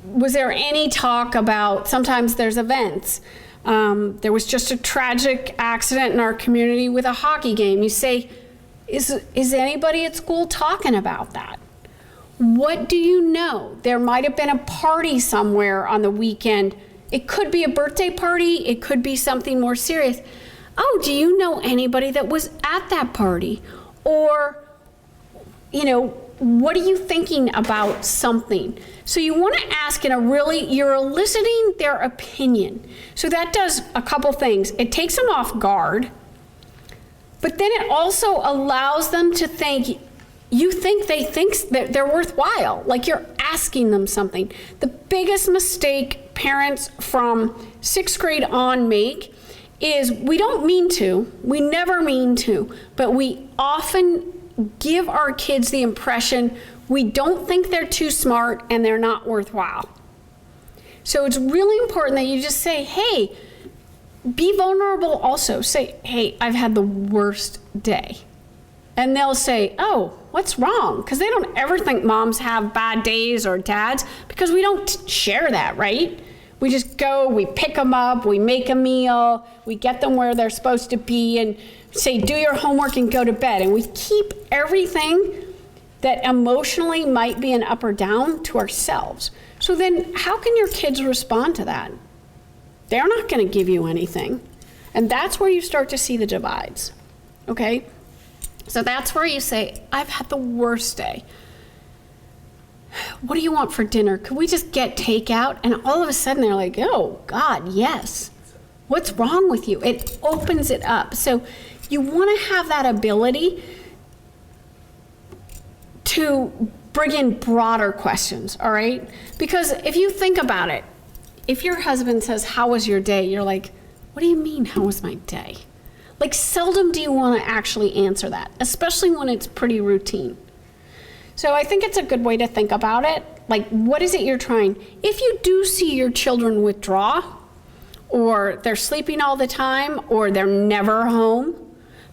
was there any talk about, sometimes there's events. There was just a tragic accident in our community with a hockey game. You say, is anybody at school talking about that? What do you know? There might have been a party somewhere on the weekend. It could be a birthday party. It could be something more serious. Oh, do you know anybody that was at that party? Or, what are you thinking about something? So you want to ask you're eliciting their opinion. So that does a couple things. It takes them off guard, but then it also allows them to think, you think they think that they're worthwhile, like you're asking them something. The biggest mistake parents from 6th grade on make is we don't mean to, we never mean to, but we often give our kids the impression we don't think they're too smart and they're not worthwhile. So it's really important that you just say, hey, be vulnerable also. Say, hey, I've had the worst day. And they'll say, oh, what's wrong? Because they don't ever think moms have bad days or dads, because we don't share that, right? We just go, we pick them up, we make a meal, we get them where they're supposed to be, and say, do your homework and go to bed. And we keep everything that emotionally might be an up or down to ourselves. So then how can your kids respond to that? They're not going to give you anything. And that's where you start to see the divides, okay? So that's where you say, I've had the worst day. What do you want for dinner? Could we just get takeout? And all of a sudden they're like, oh God, yes. What's wrong with you? It opens it up. So you want to have that ability to bring in broader questions, all right? Because if you think about it, if your husband says, how was your day? You're like, what do you mean, how was my day? Like, seldom do you want to actually answer that, especially when it's pretty routine. So I think it's a good way to think about it. Like, what is it you're trying? If you do see your children withdraw, or they're sleeping all the time, or they're never home,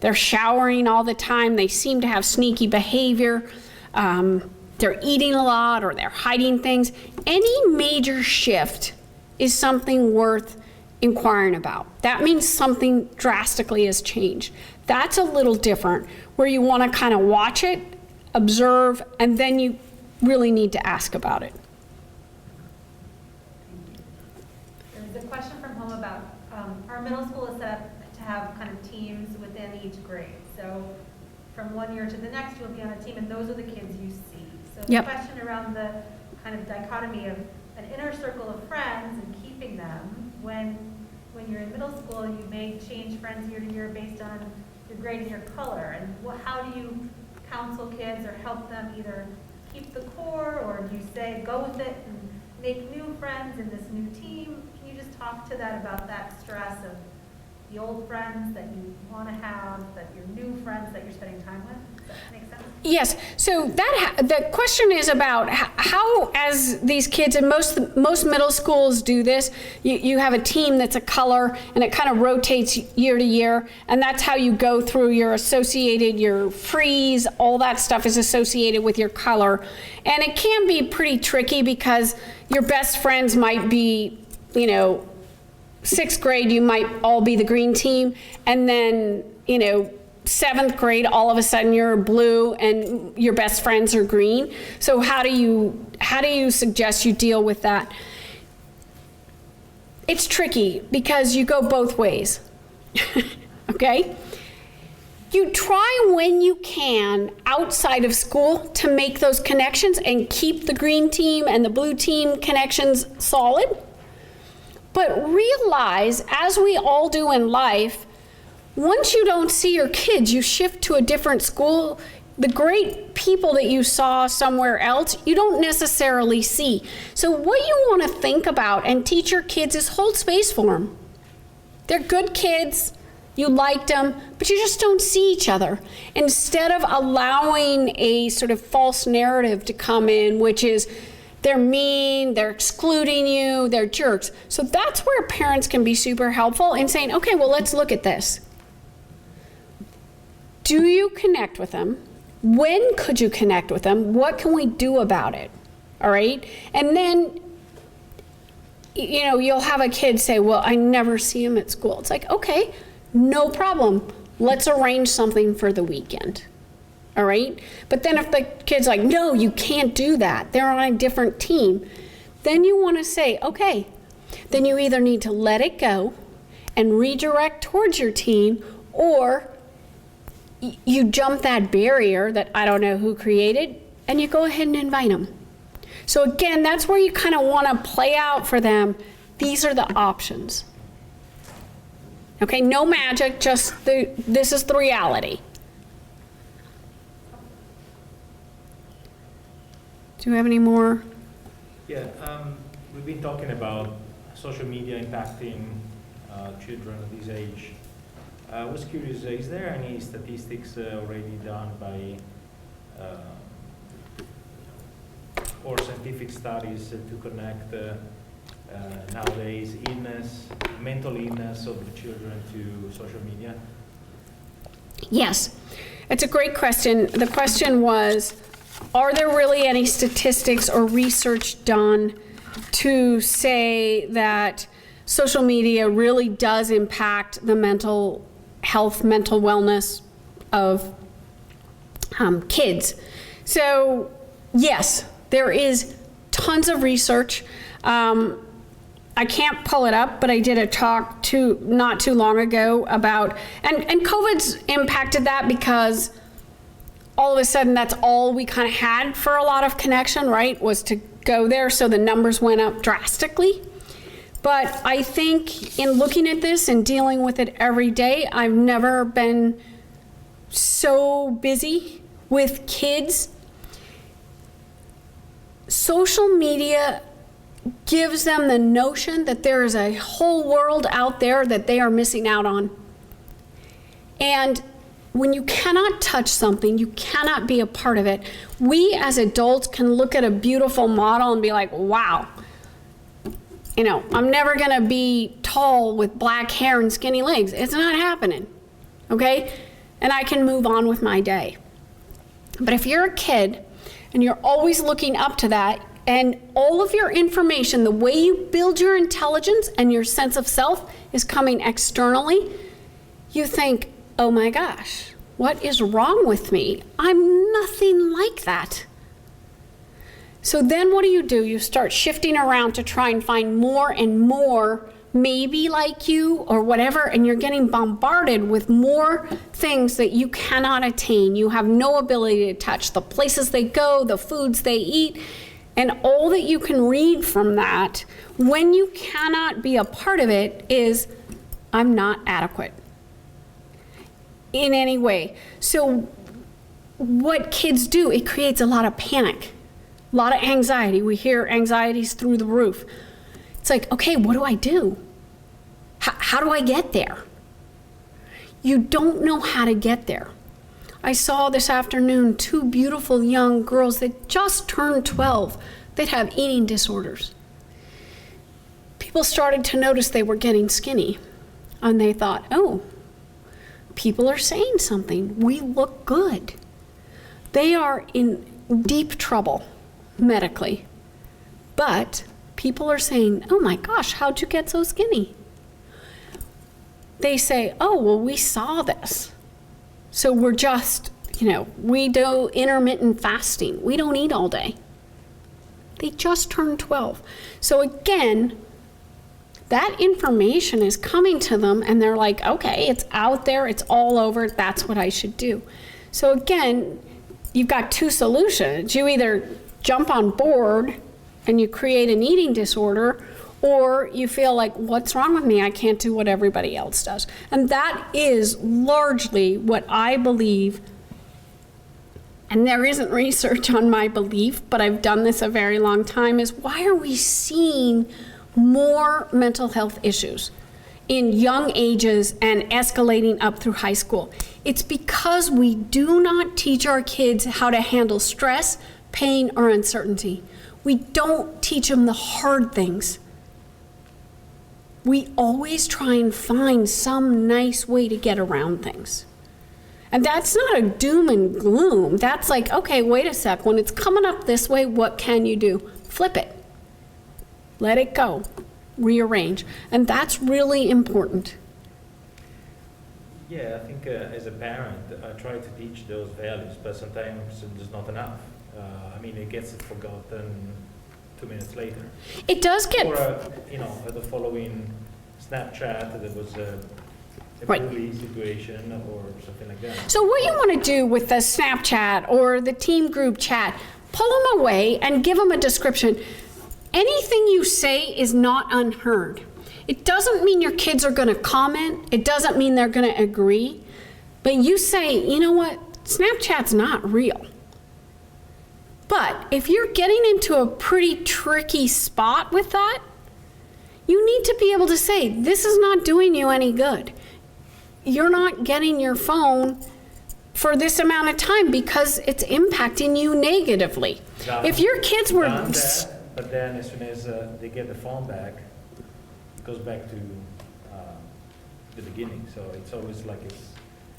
they're showering all the time, they seem to have sneaky behavior, they're eating a lot, or they're hiding things, any major shift is something worth inquiring about. That means something drastically has changed. That's a little different, where you want to kind of watch it, observe, and then you really need to ask about it. There's a question from home about our middle school is set up to have kind of teams within each grade. So from one year to the next, you'll be on a team, and those are the kids you see. So the Yep. question around the kind of dichotomy of an inner circle of friends and keeping them, when you're in middle school, you may change friends year to year based on your grade and your color. And how do you counsel kids or help them either keep the core, or do you say go with it and make new friends in this new team? Can you just talk to that about that stress of the old friends that you want to have, but your new friends that you're spending time with? Does that make sense? Yes, so the question is about how, as these kids, and most middle schools do this, you have a team that's a color, and it kind of rotates year to year, and that's how you go through your associated, your freeze, all that stuff is associated with your color. And it can be pretty tricky because your best friends might be, you know, 6th grade, you might all be the green team, and then, you know, 7th grade, all of a sudden you're blue and your best friends are green. So how do you suggest you deal with that? It's tricky because you go both ways, okay? You try when you can outside of school to make those connections and keep the green team and the blue team connections solid. But realize, as we all do in life, once you don't see your kids, you shift to a different school, the great people that you saw somewhere else, you don't necessarily see. So what you want to think about and teach your kids is hold space for them. They're good kids, you liked them, but you just don't see each other. Instead of allowing a sort of false narrative to come in, which is, they're mean, they're excluding you, they're jerks. So that's where parents can be super helpful in saying, okay, well, let's look at this. Do you connect with them? When could you connect with them? What can we do about it? All right? And then, you know, you'll have a kid say, well, I never see him at school. It's like, okay, no problem. Let's arrange something for the weekend. All right? But then if the kid's like, no, you can't do that, they're on a different team, then you want to say, okay, then you either need to let it go and redirect towards your team, or you jump that barrier that I don't know who created, and you go ahead and invite them. So again, that's where you kind of want to play out for them. These are the options. Okay, no magic, just this is the reality. Do you have any more? Yeah, we've been talking about social media impacting children at this age. I was curious, is there any statistics already done by or scientific studies to connect nowadays mental illness of the children to social media? Yes. It's a great question. The question was, are there really any statistics or research done to say that social media really does impact the mental health, mental wellness of kids? So yes, there is tons of research. I can't pull it up, but I did a talk not too long ago about, and COVID's impacted that because all of a sudden that's all we kind of had for a lot of connection, right, was to go there, so the numbers went up drastically. But I think in looking at this and dealing with it every day, I've never been so busy with kids. Social media gives them the notion that there is a whole world out there that they are missing out on. And when you cannot touch something, you cannot be a part of it. We as adults can look at a beautiful model and be like, wow, you know, I'm never gonna be tall with black hair and skinny legs. It's not happening, okay? And I can move on with my day. But if you're a kid and you're always looking up to that, and all of your information, the way you build your intelligence and your sense of self is coming externally, you think, oh my gosh, what is wrong with me? I'm nothing like that. So then what do? You start shifting around to try and find more and more maybe like you or whatever, and you're getting bombarded with more things that you cannot attain. You have no ability to touch the places they go, the foods they eat. And all that you can read from that, when you cannot be a part of it, is, I'm not adequate in any way. So what kids do, it creates a lot of panic, a lot of anxiety. We hear anxieties through the roof. It's like, okay, what do I do? How do I get there? You don't know how to get there. I saw this afternoon 2 beautiful young girls that just turned 12 that have eating disorders. People started to notice they were getting skinny, and they thought, oh, people are saying something. We look good. They are in deep trouble medically, but people are saying, oh my gosh, how'd you get so skinny? They say, oh, well, we saw this. So we're just, we do intermittent fasting. We don't eat all day. They just turned 12. So again, that information is coming to them and they're like, okay, it's out there, it's all over, that's what I should do. So again, you've got 2 solutions. You either jump on board and you create an eating disorder, or you feel like, what's wrong with me? I can't do what everybody else does. And that is largely what I believe, and there isn't research on my belief, but I've done this a very long time, is why are we seeing more mental health issues in young ages and escalating up through high school? It's because we do not teach our kids how to handle stress, pain, or uncertainty. We don't teach them the hard things. We always try and find some nice way to get around things. And that's not a doom and gloom. That's like, okay, wait a sec. When it's coming up this way, what can you do? Flip it. Let it go. Rearrange. And that's really important. Yeah, I think as a parent, I try to teach those values, but sometimes it's not enough. It gets forgotten 2 minutes later. It does get... Or, the following Snapchat, there was a Right. bully situation or something like that. So what you want to do with the Snapchat or the team group chat, pull them away and give them a description. Anything you say is not unheard. It doesn't mean your kids are going to comment. It doesn't mean they're going to agree. But you say, you know what? Snapchat's not real. But if you're getting into a pretty tricky spot with that, you need to be able to say, this is not doing you any good. You're not getting your phone for this amount of time because it's impacting you negatively. If your kids were... But then as soon as they get the phone back, it goes back to the beginning. So it's always like it's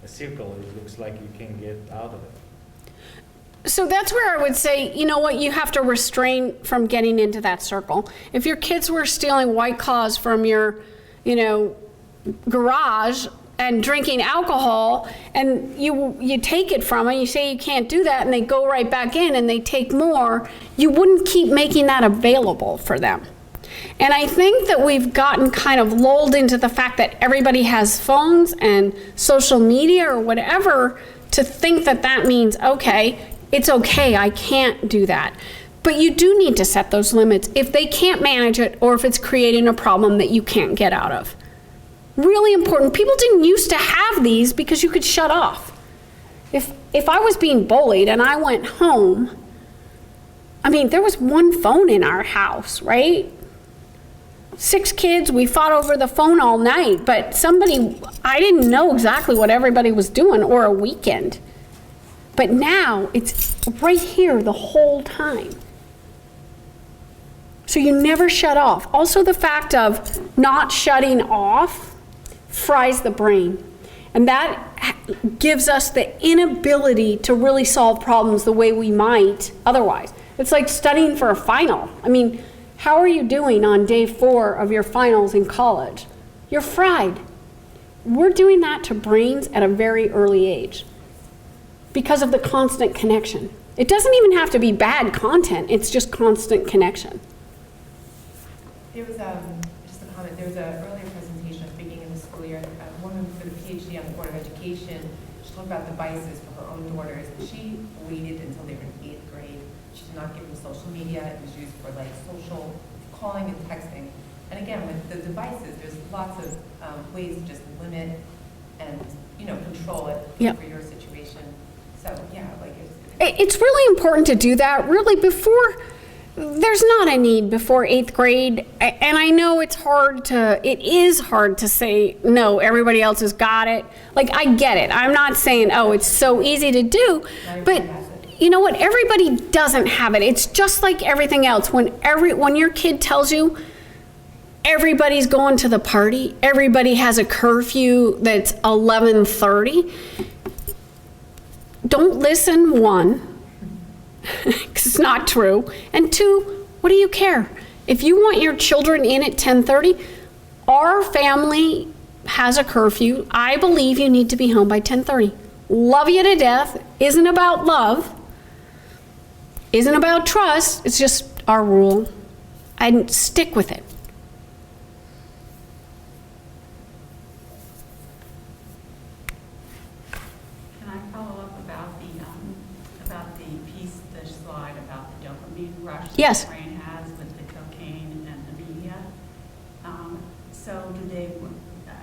a circle. It looks like you can get out of it. So that's where I would say, you know what, you have to restrain from getting into that circle. If your kids were stealing White Claws from your, garage and drinking alcohol, and you take it from them, you say you can't do that, and they go right back in and they take more, you wouldn't keep making that available for them. And I think that we've gotten kind of lulled into the fact that everybody has phones and social media or whatever to think that that means, okay, it's okay, I can't do that. But you do need to set those limits if they can't manage it or if it's creating a problem that you can't get out of. Really important. People didn't used to have these because you could shut off. If I was being bullied and I went home, there was one phone in our house, right? 6 kids, we fought over the phone all night, but I didn't know exactly what everybody was doing, or a weekend. But now it's right here the whole time. So you never shut off. Also, the fact of not shutting off fries the brain. And that gives us the inability to really solve problems the way we might otherwise. It's like studying for a final. How are you doing on day 4 of your finals in college? You're fried. We're doing that to brains at a very early age because of the constant connection. It doesn't even have to be bad content, it's just constant connection. There was just a comment. There was an earlier presentation at the beginning of the school year. A woman with a PhD on the Board of Education. She talked about devices for her own daughters. She waited until they were in 8th grade. She did not give them social media. It was used for social calling and texting. And again, with the devices, there's lots of ways to just limit and control it Yep. for your situation. So yeah, It's really important to do that really before. There's not a need before 8th grade, and I know it is hard to say, no, everybody else has got it. I get it. I'm not saying, oh, it's so easy to do, but you know what? Everybody doesn't have it. It's just like everything else. When your kid tells you everybody's going to the party, everybody has a curfew that's 11:30, don't listen, 1, because it's not true, and 2, what do you care? If you want your children in at 10:30, our family has a curfew. I believe you need to be home by 10:30. Love you to death. Isn't about love. Isn't about trust. It's just our rule. And stick with it. Can I follow up about the piece, the slide about the dopamine rush Yes. that the brain has with the cocaine and the media?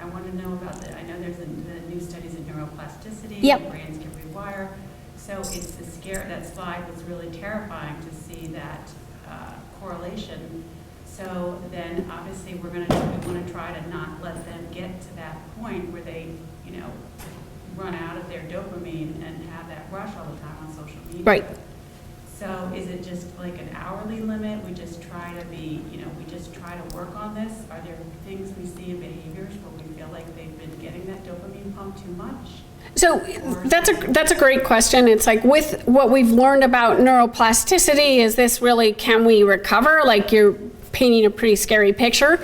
I want to know about I know there's the new studies in neuroplasticity. Yep. The brains can rewire. So it's that slide was really terrifying to see that correlation. So then obviously we want to try to not let them get to that point where they, run out of their dopamine and have that rush all the time on social media. Right. So is it just like an hourly limit? We just try to work on this? Are there things we see in behaviors where we feel like they've been getting that dopamine pump too much? So that's a great question. It's like with what we've learned about neuroplasticity, is this really, can we recover? Like you're painting a pretty scary picture.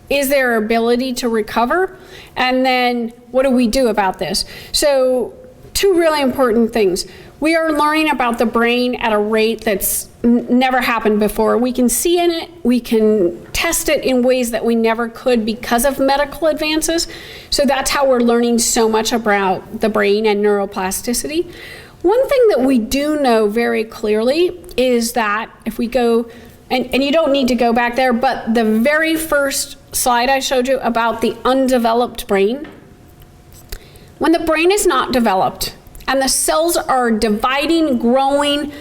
Is there ability to recover? And then what do we do about this? So 2 really important things. We are learning about the brain at a rate that's never happened before. We can see in it, we can test it in ways that we never could because of medical advances. So that's how we're learning so much about the brain and neuroplasticity. One thing that we do know very clearly is that if we go, and you don't need to go back there, but the very first slide I showed you about the undeveloped brain, when the brain is not developed and the cells are dividing, growing,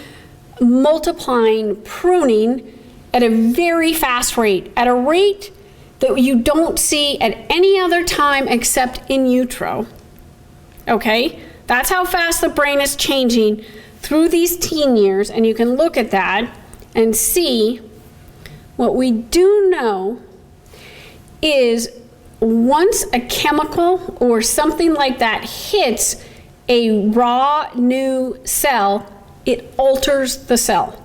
multiplying, pruning at a very fast rate, at a rate that you don't see at any other time except in utero. Okay? That's how fast the brain is changing through these teen years, and you can look at that and see what we do know is once a chemical or something like that hits a raw new cell, it alters the cell.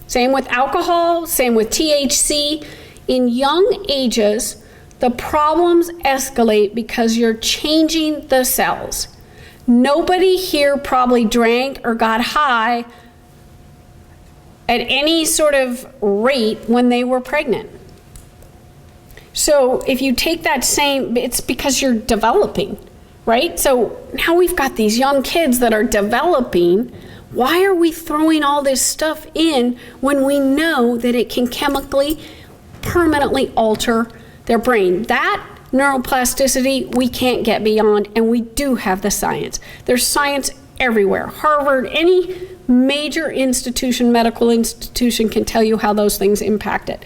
Same with alcohol, same with THC. In young ages, the problems escalate because you're changing the cells. Nobody here probably drank or got high at any sort of rate when they were pregnant. So if you take that same, it's because you're developing, right? So now we've got these young kids that are developing. Why are we throwing all this stuff in when we know that it can chemically, permanently alter their brain? That neuroplasticity we can't get beyond, and we do have the science. There's science everywhere. Harvard, any major institution, medical institution can tell you how those things impact it.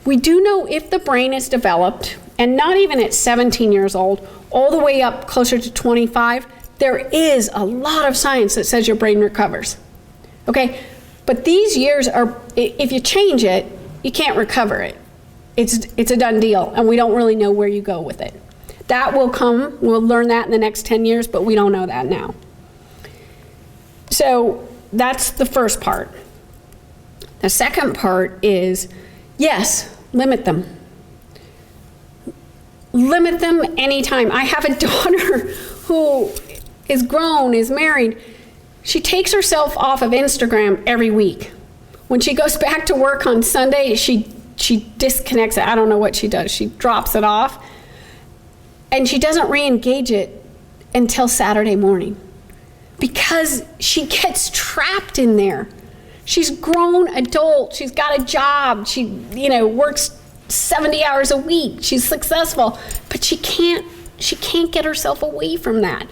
We do know if the brain is developed, and not even at 17 years old, all the way up closer to 25, there is a lot of science that says your brain recovers. Okay, but these years are, if you change it, you can't recover it. It's a done deal, and we don't really know where you go with it. That will come, we'll learn that in the next 10 years, but we don't know that now. So that's the first part. The second part is, yes, limit them. Limit them anytime. I have a daughter who is grown, is married. She takes herself off of Instagram every week. When she goes back to work on Sunday, she disconnects it. I don't know what she does. She drops it off. And she doesn't re-engage it until Saturday morning because she gets trapped in there. She's grown adult. She's got a job. She, works 70 hours a week. She's successful, but she can't get herself away from that.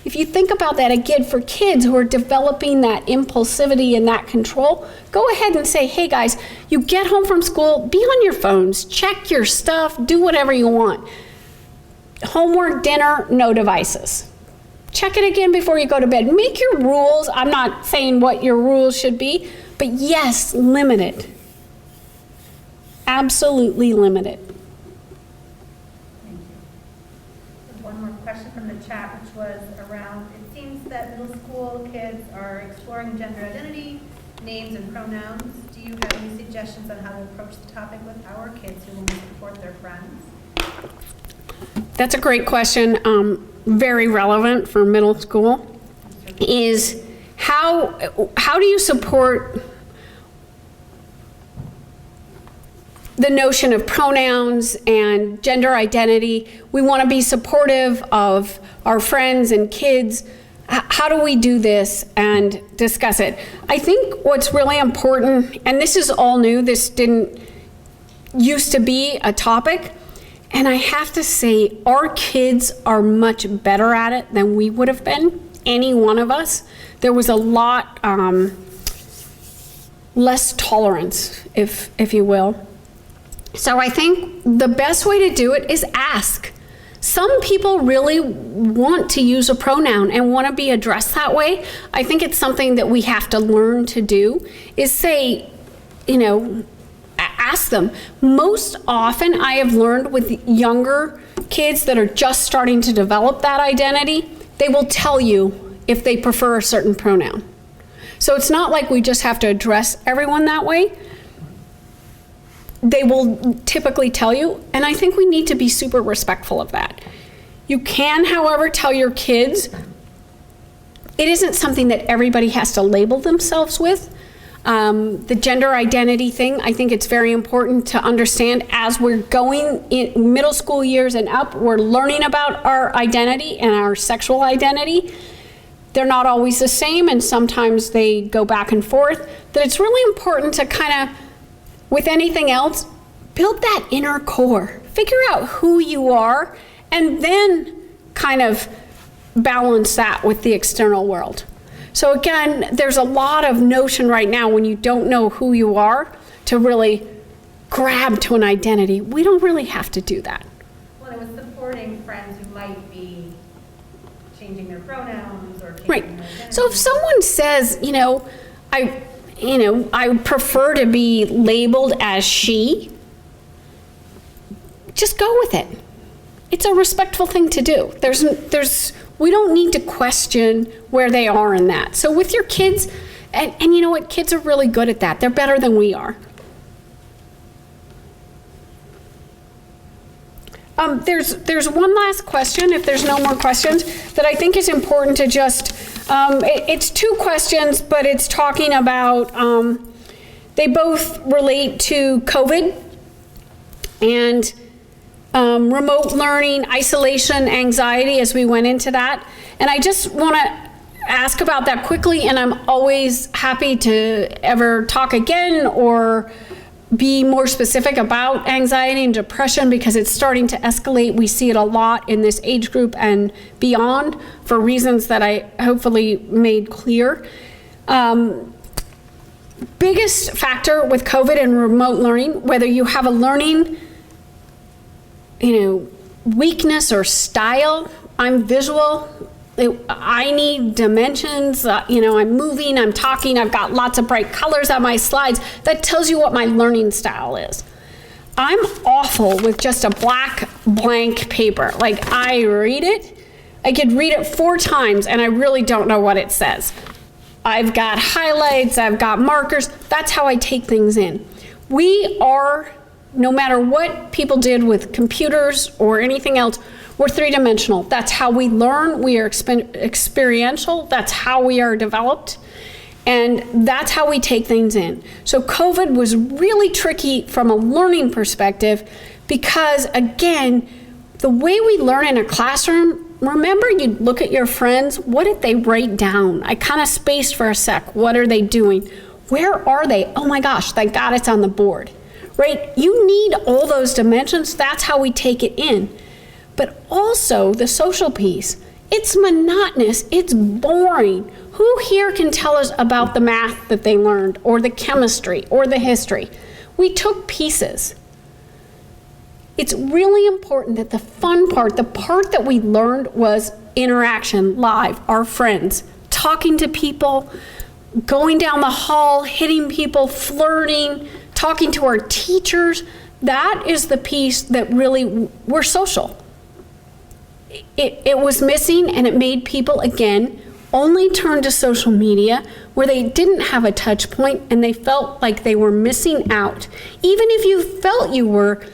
If you think about that again for kids who are developing that impulsivity and that control, go ahead and say, hey guys, you get home from school, be on your phones, check your stuff, do whatever you want. Homework, dinner, no devices. Check it again before you go to bed. Make your rules. I'm not saying what your rules should be, but yes, limit it. Absolutely limit it. One more question from the chat, which was around, it seems that middle school kids are exploring gender identity, names and pronouns. Do you have any suggestions on how to approach the topic with our kids who want to support their friends? That's a great question. Very relevant for middle school. Is how do you support the notion of pronouns and gender identity? We want to be supportive of our friends and kids. How do we do this and discuss it? I think what's really important, and this is all new, this didn't used to be a topic, and I have to say our kids are much better at it than we would have been, any one of us. There was a lot less tolerance, if you will. So I think the best way to do it is ask. Some people really want to use a pronoun and want to be addressed that way. I think it's something that we have to learn to do, is say, ask them. Most often I have learned with younger kids that are just starting to develop that identity, they will tell you if they prefer a certain pronoun. So it's not like we just have to address everyone that way. They will typically tell you, and I think we need to be super respectful of that. You can, however, tell your kids it isn't something that everybody has to label themselves with. The gender identity thing, I think it's very important to understand as we're going in middle school years and up, we're learning about our identity and our sexual identity. They're not always the same, and sometimes they go back and forth. That it's really important to kind of, with anything else, build that inner core. Figure out who you are, and then kind of balance that with the external world. So again, there's a lot of notion right now when you don't know who you are to really grab to an identity. We don't really have to do that. Well, it was supporting friends who might be changing their pronouns or changing Right. their identity. So if someone says, I prefer to be labeled as she, just go with it. it's a respectful thing to do. We don't need to question where they are in that. So with your kids, and you know what, kids are really good at that. They're better than we are. There's one last question, if there's no more questions, that I think is important to just, it's two questions, but it's talking about, they both relate to COVID and remote learning, isolation, anxiety, as we went into that. And I just want to ask about that quickly, and I'm always happy to ever talk again or be more specific about anxiety and depression because it's starting to escalate. We see it a lot in this age group and beyond for reasons that I hopefully made clear. Biggest factor with COVID and remote learning, whether you have a learning weakness or style. I'm visual. I need dimensions. I'm moving, I'm talking, I've got lots of bright colors on my slides. That tells you what my learning style is. I'm awful with just a black blank paper. Like, I read it, I could read it 4 times and I really don't know what it says. I've got highlights, I've got markers. That's how I take things in. We are, no matter what people did with computers or anything else, we're 3-dimensional. That's how we learn. We are experiential. That's how we are developed. And that's how we take things in. So COVID was really tricky from a learning perspective because, again, the way we learn in a classroom, remember you look at your friends, what did they write down? I kind of spaced for a sec. What are they doing? Where are they? Oh my gosh, thank God it's on the board, right? You need all those dimensions. That's how we take it in. But also the social piece. It's monotonous, it's boring. Who here can tell us about the math that they learned or the chemistry or the history? We took pieces. It's really important that the fun part, the part that we learned was interaction, live, our friends, talking to people, going down the hall, hitting people, flirting, talking to our teachers. That is the piece that really, we're social. It was missing, and it made people, again, only turn to social media where they didn't have a touch point and they felt like they were missing out. Even if you felt you were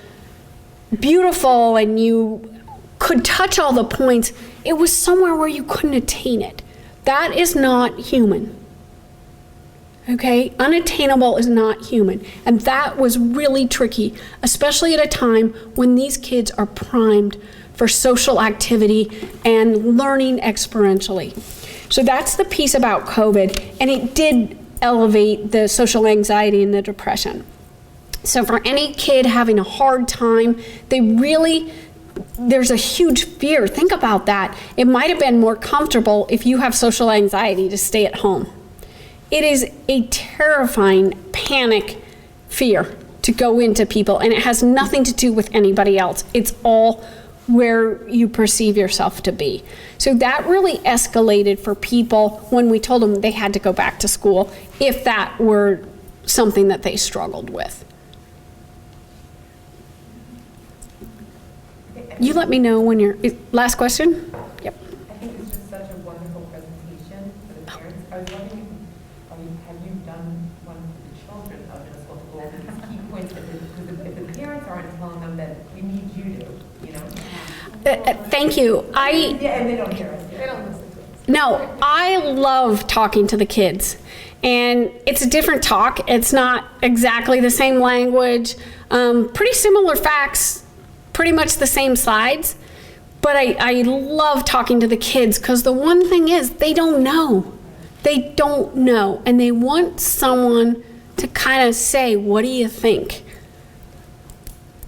beautiful and you could touch all the points, it was somewhere where you couldn't attain it. That is not human. Okay? Unattainable is not human. And that was really tricky, especially at a time when these kids are primed for social activity and learning experientially. So that's the piece about COVID, and it did elevate the social anxiety and the depression. So for any kid having a hard time, there's a huge fear. Think about that. It might have been more comfortable if you have social anxiety to stay at home. It is a terrifying panic fear to go into people, and it has nothing to do with anybody else. It's all where you perceive yourself to be. So that really escalated for people when we told them they had to go back to school if that were something that they struggled with. You let me know when last question? Yep. I think it's just such a wonderful presentation for the parents. I was wondering, have you done one for the children of middle school goals and these key points if the parents aren't telling them that we need you to, Thank you. Yeah, and they don't hear us. They don't listen to us. No, I love talking to the kids. And it's a different talk. It's not exactly the same language. Pretty similar facts, pretty much the same slides. But I love talking to the kids because the one thing is they don't know. They don't know. And they want someone to kind of say, what do you think?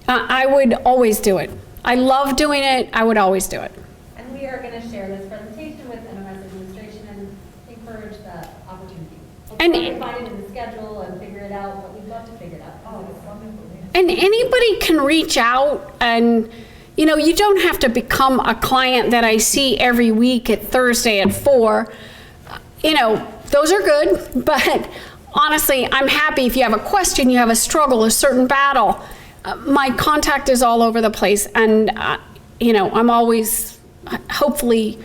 I would always do it. I love doing it. I would always do it. And we are going to share this presentation with NMS administration and encourage that opportunity. And We'll find it in the schedule and figure it out, but we'd love to figure it out. Oh, it's wonderful. And anybody can reach out, and you don't have to become a client that I see every week at Thursday at 4. Those are good, but honestly, I'm happy if you have a question, you have a struggle, a certain battle. My contact is all over the place, and I'm always hopefully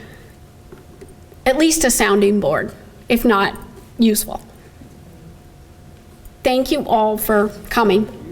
at least a sounding board, if not useful. Thank you all for coming.